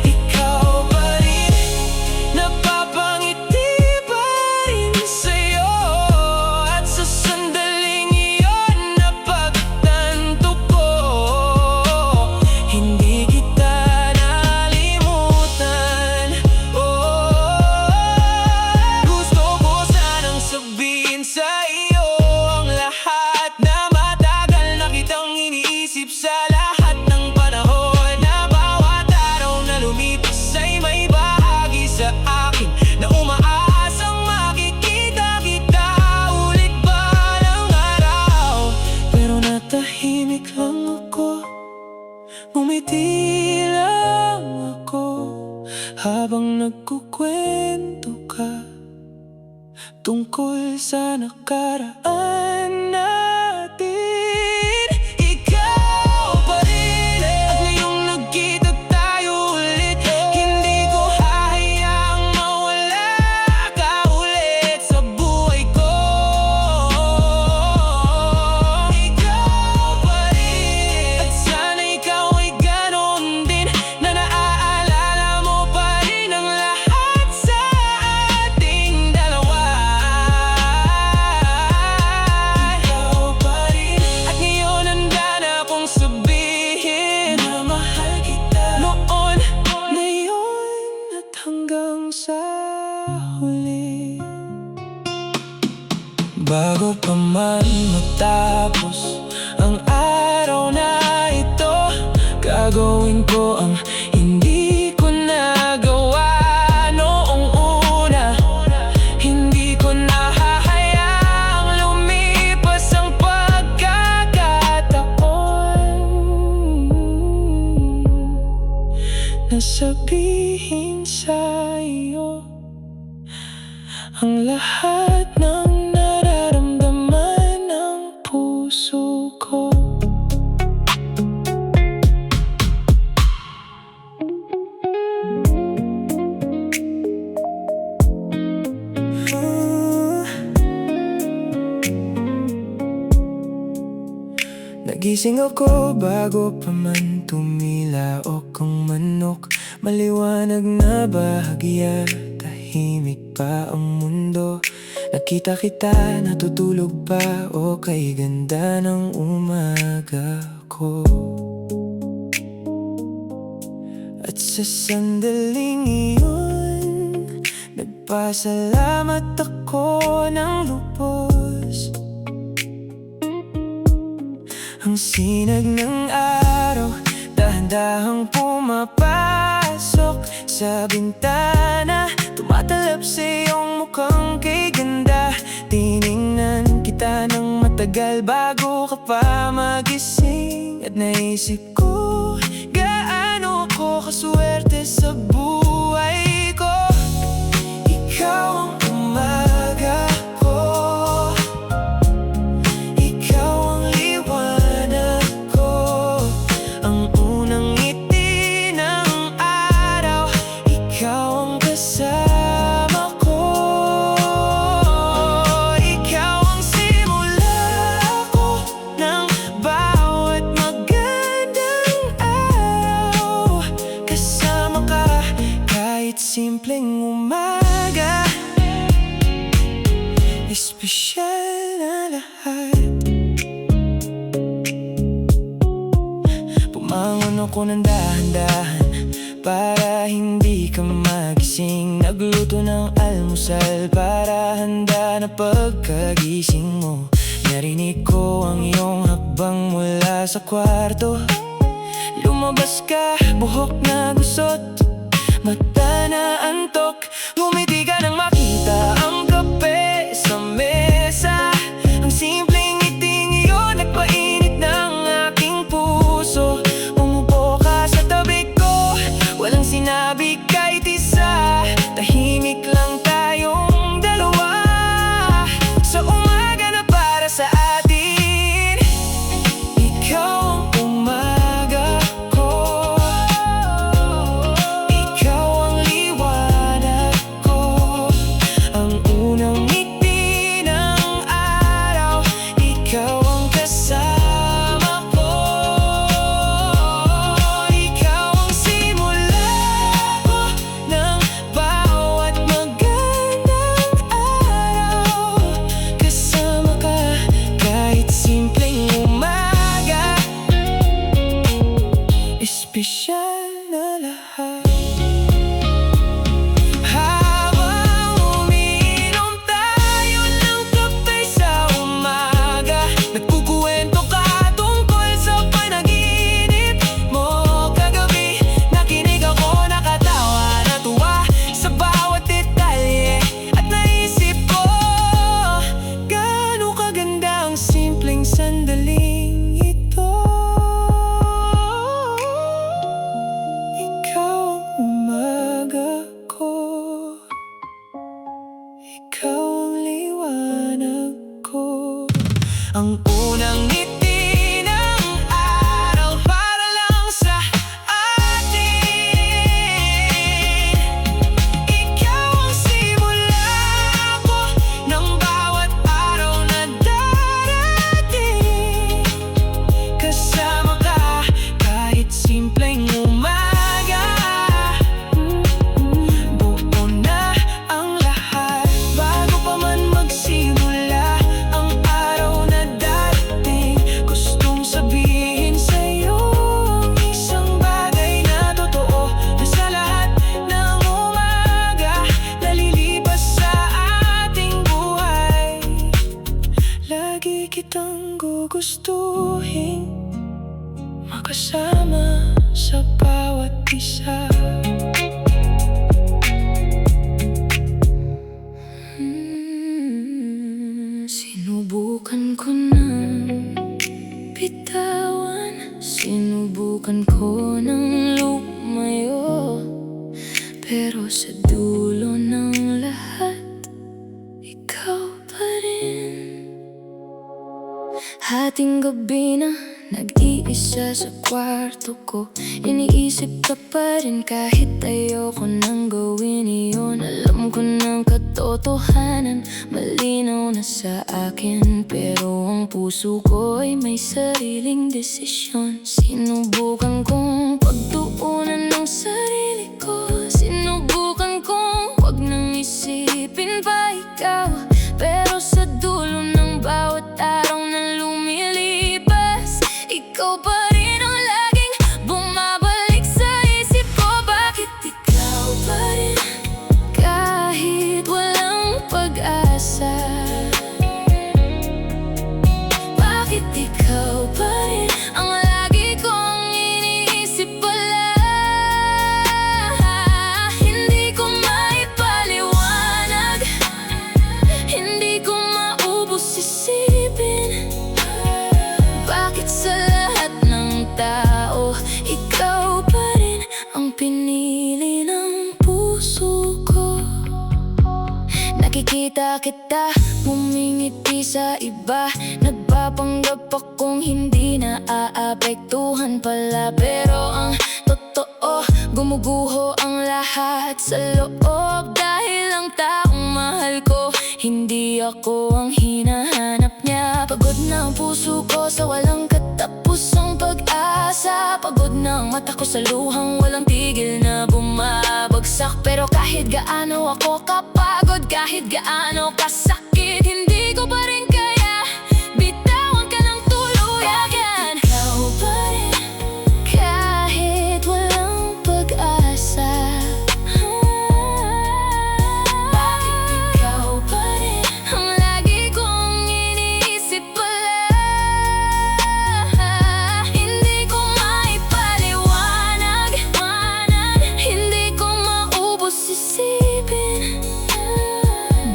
Ikaw pa rin, napapangiti pa rin sa'yo. At sa sandaling iyon napagtanto ko, hindi kita nalimutan. Gusto ko sanang sabihin sa iyo ang lahat na matagal na kitang iniisip sa lahat ng panahon. Na bawat araw na lumipas ay may bahagi sa akin na umaasang makikita kita ulit balang araw. Pero natahimik lang ako, ngumiti lang ako habang nagkukwento ka tungkol sa nakaraan natin. Ikaw pa rin, at ngayong nagkita tayo ulit, hindi ko hahayaang mawala ka ulit sa buhay ko. Ikaw pa rin. gagawin ko ang hindi ko nagawa noong una. Hindi ko nahahayaang lumipas ang pagkakataon na sabihin sa'yo ang lahat ng nararamdaman ng puso ko. Nagising ako bago pa man tumilaok ang manok. Maliwanag na bahagya, tahimik pa ang mundo. Nakita kita, natutulog pa, o kay ganda ng umaga ko. At sa sandaling iyon, nagpasalamat ako ng lubos. Ang sinag ng araw, dahan-dahang pumapasok sa bintana. Tumatalab sa iyong mukhang kay ganda. Tiningnan kita ng matagal bago ka pa magising. At naisip ko, gaano ako kaswerte sa buhay ko. Ikaw ang umaga ko, ikaw ang liwanag ko, ang unang ngiti ng araw, ikaw ang kasama ko. Ikaw ang simula ko ng bawat magandang araw. Kasama ka kahit simpleng umaga, espesyal na lahat. Pumangon ako ng dahan-dahan para hindi ka magising. Nagluto ng almusal para handa na pagkagising mo. Narinig ko ang iyong hakbang mula sa kwarto. Lumabas ka, buhok na gusot, mata na antok. Ngumiti ka nang makita ang kape sa mesa. Ang simpleng ngiting iyon nagpainit ng aking puso. Umupo ka sa tabi ko, walang sinabi kahit isa. Tahimik lang tayong dalawa sa umaga na para sa atin. Ikaw ang umaga ko, ikaw ang liwanag ko, ang unang ngiti ng araw, ikaw ang kasama ko. Ikaw ang simula ko ng bawat magandang araw. Kasama ka kahit simpleng umaga, espesyal na lahat. Habang umiinom tayo ng kape sa umaga, nagkukuwento ka tungkol sa panaginip mo kagabi. Nakinig ako, nakatawa, natuwa sa bawat detalye. At naisip ko, gaano kaganda ang simpleng sandaling ito. Sinubukan ko ng lumayo, pero sa dulo ng lahat, ikaw pa rin. Hating gabi na nag-iisa sa kwarto ko, iniisip ka pa rin kahit ayoko nang gawin iyon. Alam ko ng katotohanan, malinaw na sa akin, pero ang puso ko ay may sariling desisyon. Sinubukan kong pagtuunan ng sarili ko, sinubukan kong wag nang isipin pa ikaw, pero sa dulo ng bawat araw na lumilipas, ikaw pa rin ang laging bumabalik sa isip ko. Bakit ikaw pa rin kahit walang pag-asa? Bakit ikaw pa rin ang lagi kong iniisip pala? Hindi ko maipaliwanag, hindi ko maubos isipin. Bakit sa lahat ng tao, ikaw pa rin ang pinili ng puso ko? Nakikita kita, humingiti sa iba, nagpapanggap akong hindi na aapektuhan pala, pero ang totoo, gumuguho ang lahat sa loob. Dahil ang taong mahal ko, hindi ako ang hinahanap niya. Pagod na ang puso ko sa walang katapusang pag-asa, pagod na ang mata ko sa luhang walang tigil na bumabagsak. Pero kahit gaano ako kapagod, kahit gaano kasakit, hindi ko pa rin kaya bitawan ka ng tuluyan. Ikaw pa rin kahit walang pag-asa. Bakit ikaw pa rin ang lagi kong iniisip pala? Hindi ko maipaliwanag, hindi ko maubos isipin.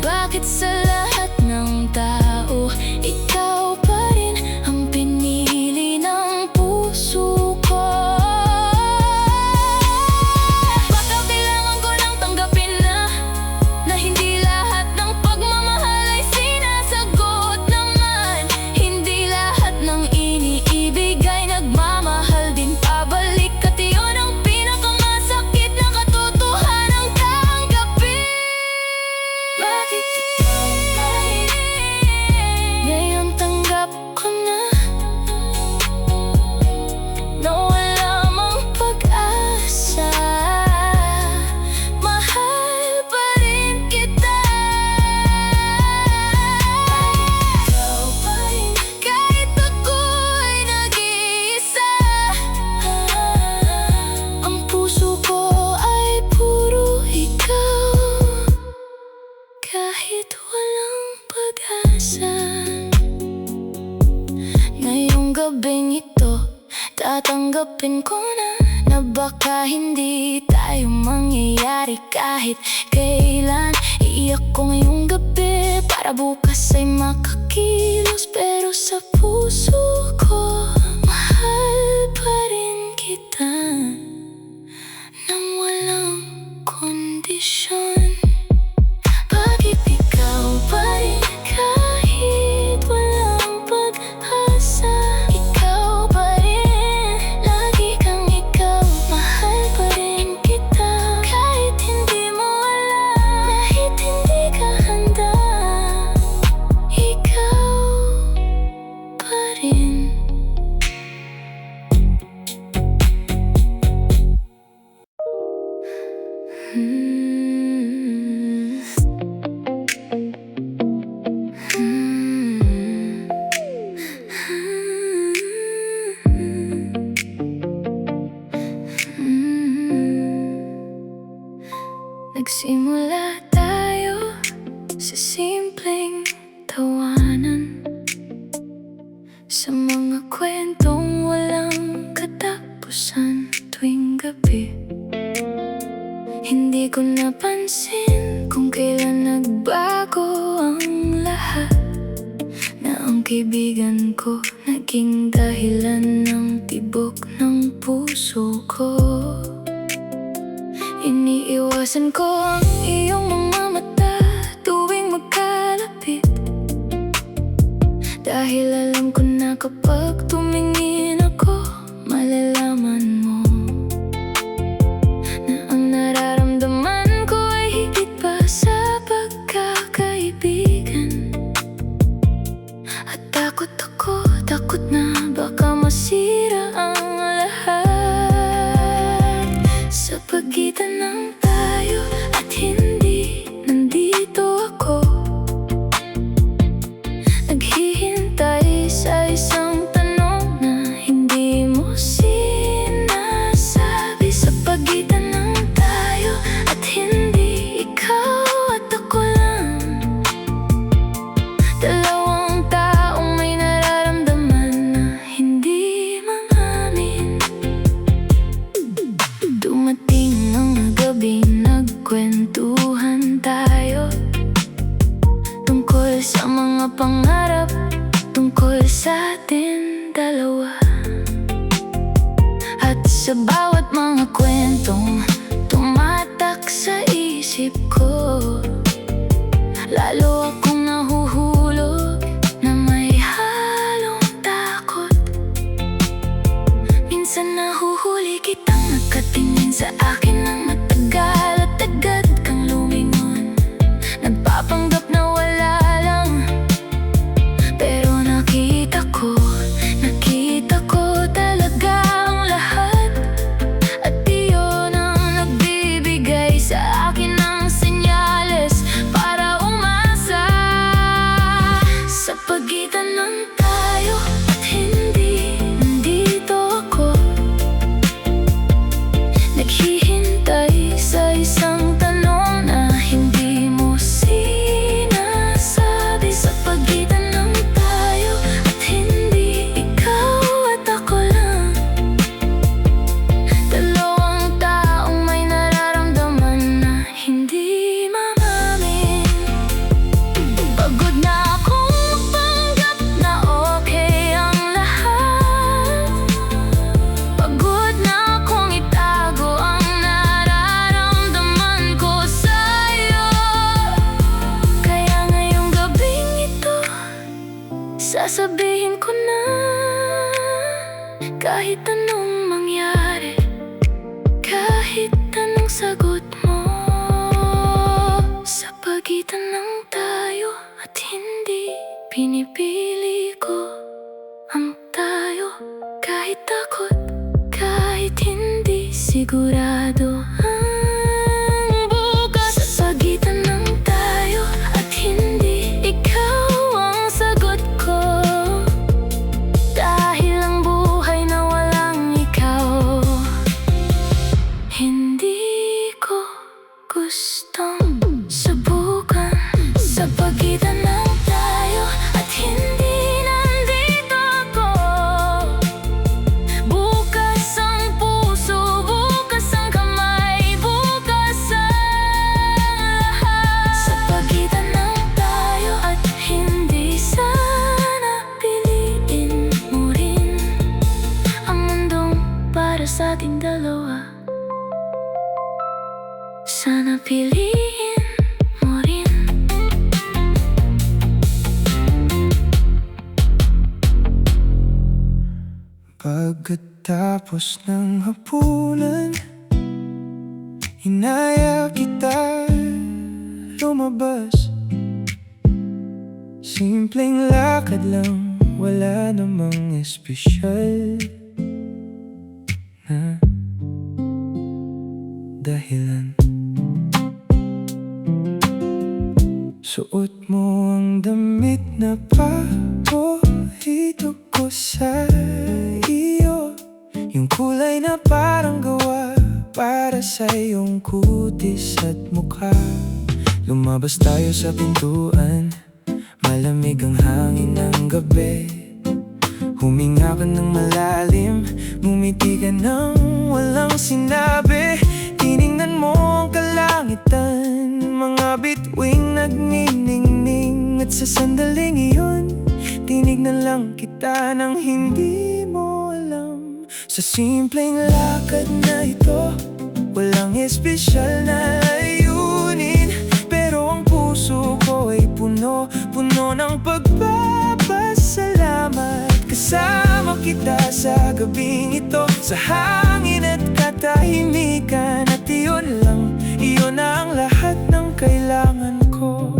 Bakit sa lahat ng tao, ikaw pa rin ang pinili ng puso ko? Baka kailangan ko nang tanggapin na hindi lahat ng pagmamahal ay sinasagot naman. Hindi lahat ng iniibig ay nagmamahal din pabalik, at iyon ang pinakamasakit na katotohanang tanggapin. Bakit ikaw pa rin ngayon tanggap ko na wala mang pag-asa? Mahal pa rin kita. Ikaw pa rin kahit ako'y nag-iisa. Ang puso ko ay puro ikaw, kahit walang pag-asa. Ngayong gabing ito, tatanggapin ko na baka hindi tayo mangyayari kahit kailan. Iiyak ko ngayong gabi para bukas ay makakilos, pero sa puso ko, mahal pa rin kita nang walang kondisyon. Bakit ikaw pa rin kahit walang pag-asa? Ikaw pa rin, lagi kang ikaw. Mahal pa rin kita kahit hindi mo alam, kahit hindi ka handa. Ikaw pa rin. Nagsimula tayo sa simpleng tawanan, sa mga kwentong walang katapusan tuwing gabi. Hindi ko napansin kung kailan nagbago ang lahat, na ang kaibigan ko naging dahilan ng tibok ng puso ko. Iniiwasan ko ang iyong mga mata tuwing magkalapit, dahil alam ko na kapag tumingin ako, malalaman mo na ang nararamdaman ko ay higit pa sa pagkakaibigan. At takot ako, takot na baka masira ang lahat sa pagitan ng tayo at hindi nandito ako, naghihintay sa isang tanong na hindi mo sinasabi. Sa pagitan ng tayo at hindi ikaw at ako lang, dalawang taong may nararamdaman na hindi mamamin. Dumating ang gabi, nagkwentuhan tayo tungkol sa mga pangarap, tungkol sa atin dalawa. At sa bawat mga kwentong tumatak sa isip ko, lalo akong nahuhulog na may halong takot. Minsan nahuhuli kitang nakatingin sa akin ng matagal at agad kang lumingon, nagpapanggap na wala lang. Pero nakita ko talaga ang lahat, at iyon ang nagbibigay sa akin ng senyales para umasa. Sa pagitan ng tayo at hindi nandito ako, naghihintay sa isang tanong na hindi mo sinasabi. Sa pagitan ng tayo at hindi ikaw at ako lang, dalawang taong may nararamdaman na hindi mamamin. Pagod na akong magpanggap na okay ang lahat, pagod na akong itago ang nararamdaman ko sa'yo. Kaya ngayong gabing ito, sasabihin ko na kahit anong mangyari, kahit anong sagot mo. Sa pagitan ng tayo at hindi, pinipili ko ang tayo. Kahit takot, kahit hindi sigurado ang bukas. Sa pagitan ng tayo at hindi ikaw ang sagot ko, dahil ang buhay na walang ikaw hindi ko gustong subukan. Sa pagitan ng tayo at hindi nandito ako, bukas ang puso, bukas ang kamay, bukas ang lahat. Sa pagitan ng tayo at hindi, sana piliin mo rin ang mundong para sa ating dalawa. Sana piliin mo rin. Pagkatapos ng hapunan, inaya kita lumabas. Simpleng lakad lang, wala namang espesyal na dahilan. Suot mo ang damit na paborito ko sa iyo, yung kulay na parang gawa para sa iyong kutis at mukha. Lumabas tayo sa pintuan, malamig ang hangin ng gabi. Huminga ka ng malalim, ngumiti ka ng walang sinabi. Tiningnan mo ang kalangitan, mga bituing nagniningning. At sa sandaling iyon, tinignan lang kita nang hindi mo alam Sa simpleng lakad na ito, walang espesyal na layunin, pero ang puso ko ay puno ng pagpapasalamat. Kasama kita sa gabing ito, sa hangin at katahimikan, at iyon na ang lahat ng kailangan ko.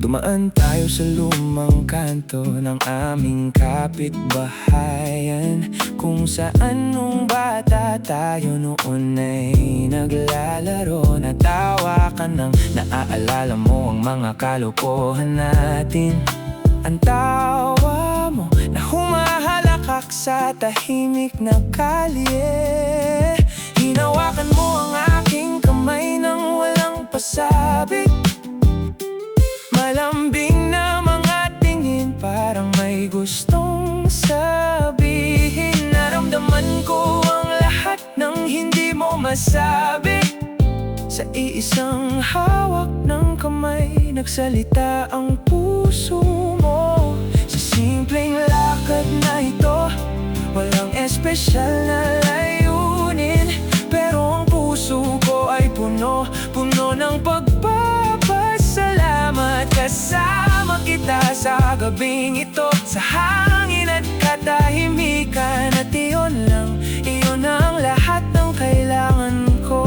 Dumaan tayo sa lumang kanto ng aming kapitbahayan, kung saan nung bata tayo noon ay naglalaro. Natawa ka nang naaalala mo ang mga kalokohan natin. Ang tawa mo na humahalakak sa tahimik na kalye. Hinawakan mo ang aking kamay nang walang pasabik. Malambing na mga tingin, parang may gustong sabihin. Naramdaman ko ang lahat ng hindi mo masabi. Sa iisang hawak ng kamay, nagsalita ang puso mo. Sa simpleng lakad na ito, walang espesyal na layunin, pero ang puso ko ay puno ng pagpapasalamat. Kasama kita sa gabing ito, sa hangin at katahimikan, at iyon ang lahat ng kailangan ko.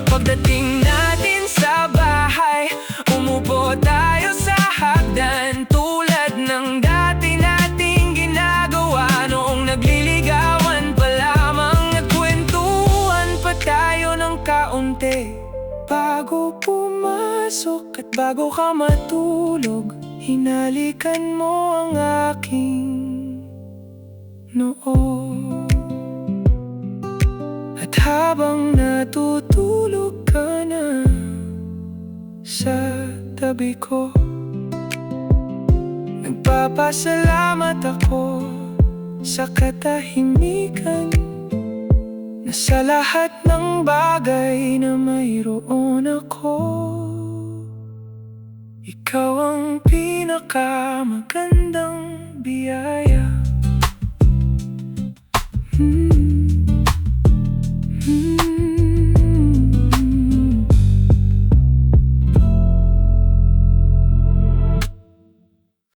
Pagdating natin sa bahay, umupo tayo sa hagdan, tulad ng dati nating ginagawa noong nagliligawan pa lamang. Nagkwentuhan pa tayo ng kaunti bago pumasok at bago ka matulog. Hinalikan mo ang aking noo, at habang natutulog ka na sa tabi ko, nagpapasalamat ako sa katahimikan, na sa lahat ng bagay na mayroon ako. Ikaw ang pinakamagandang biyaya.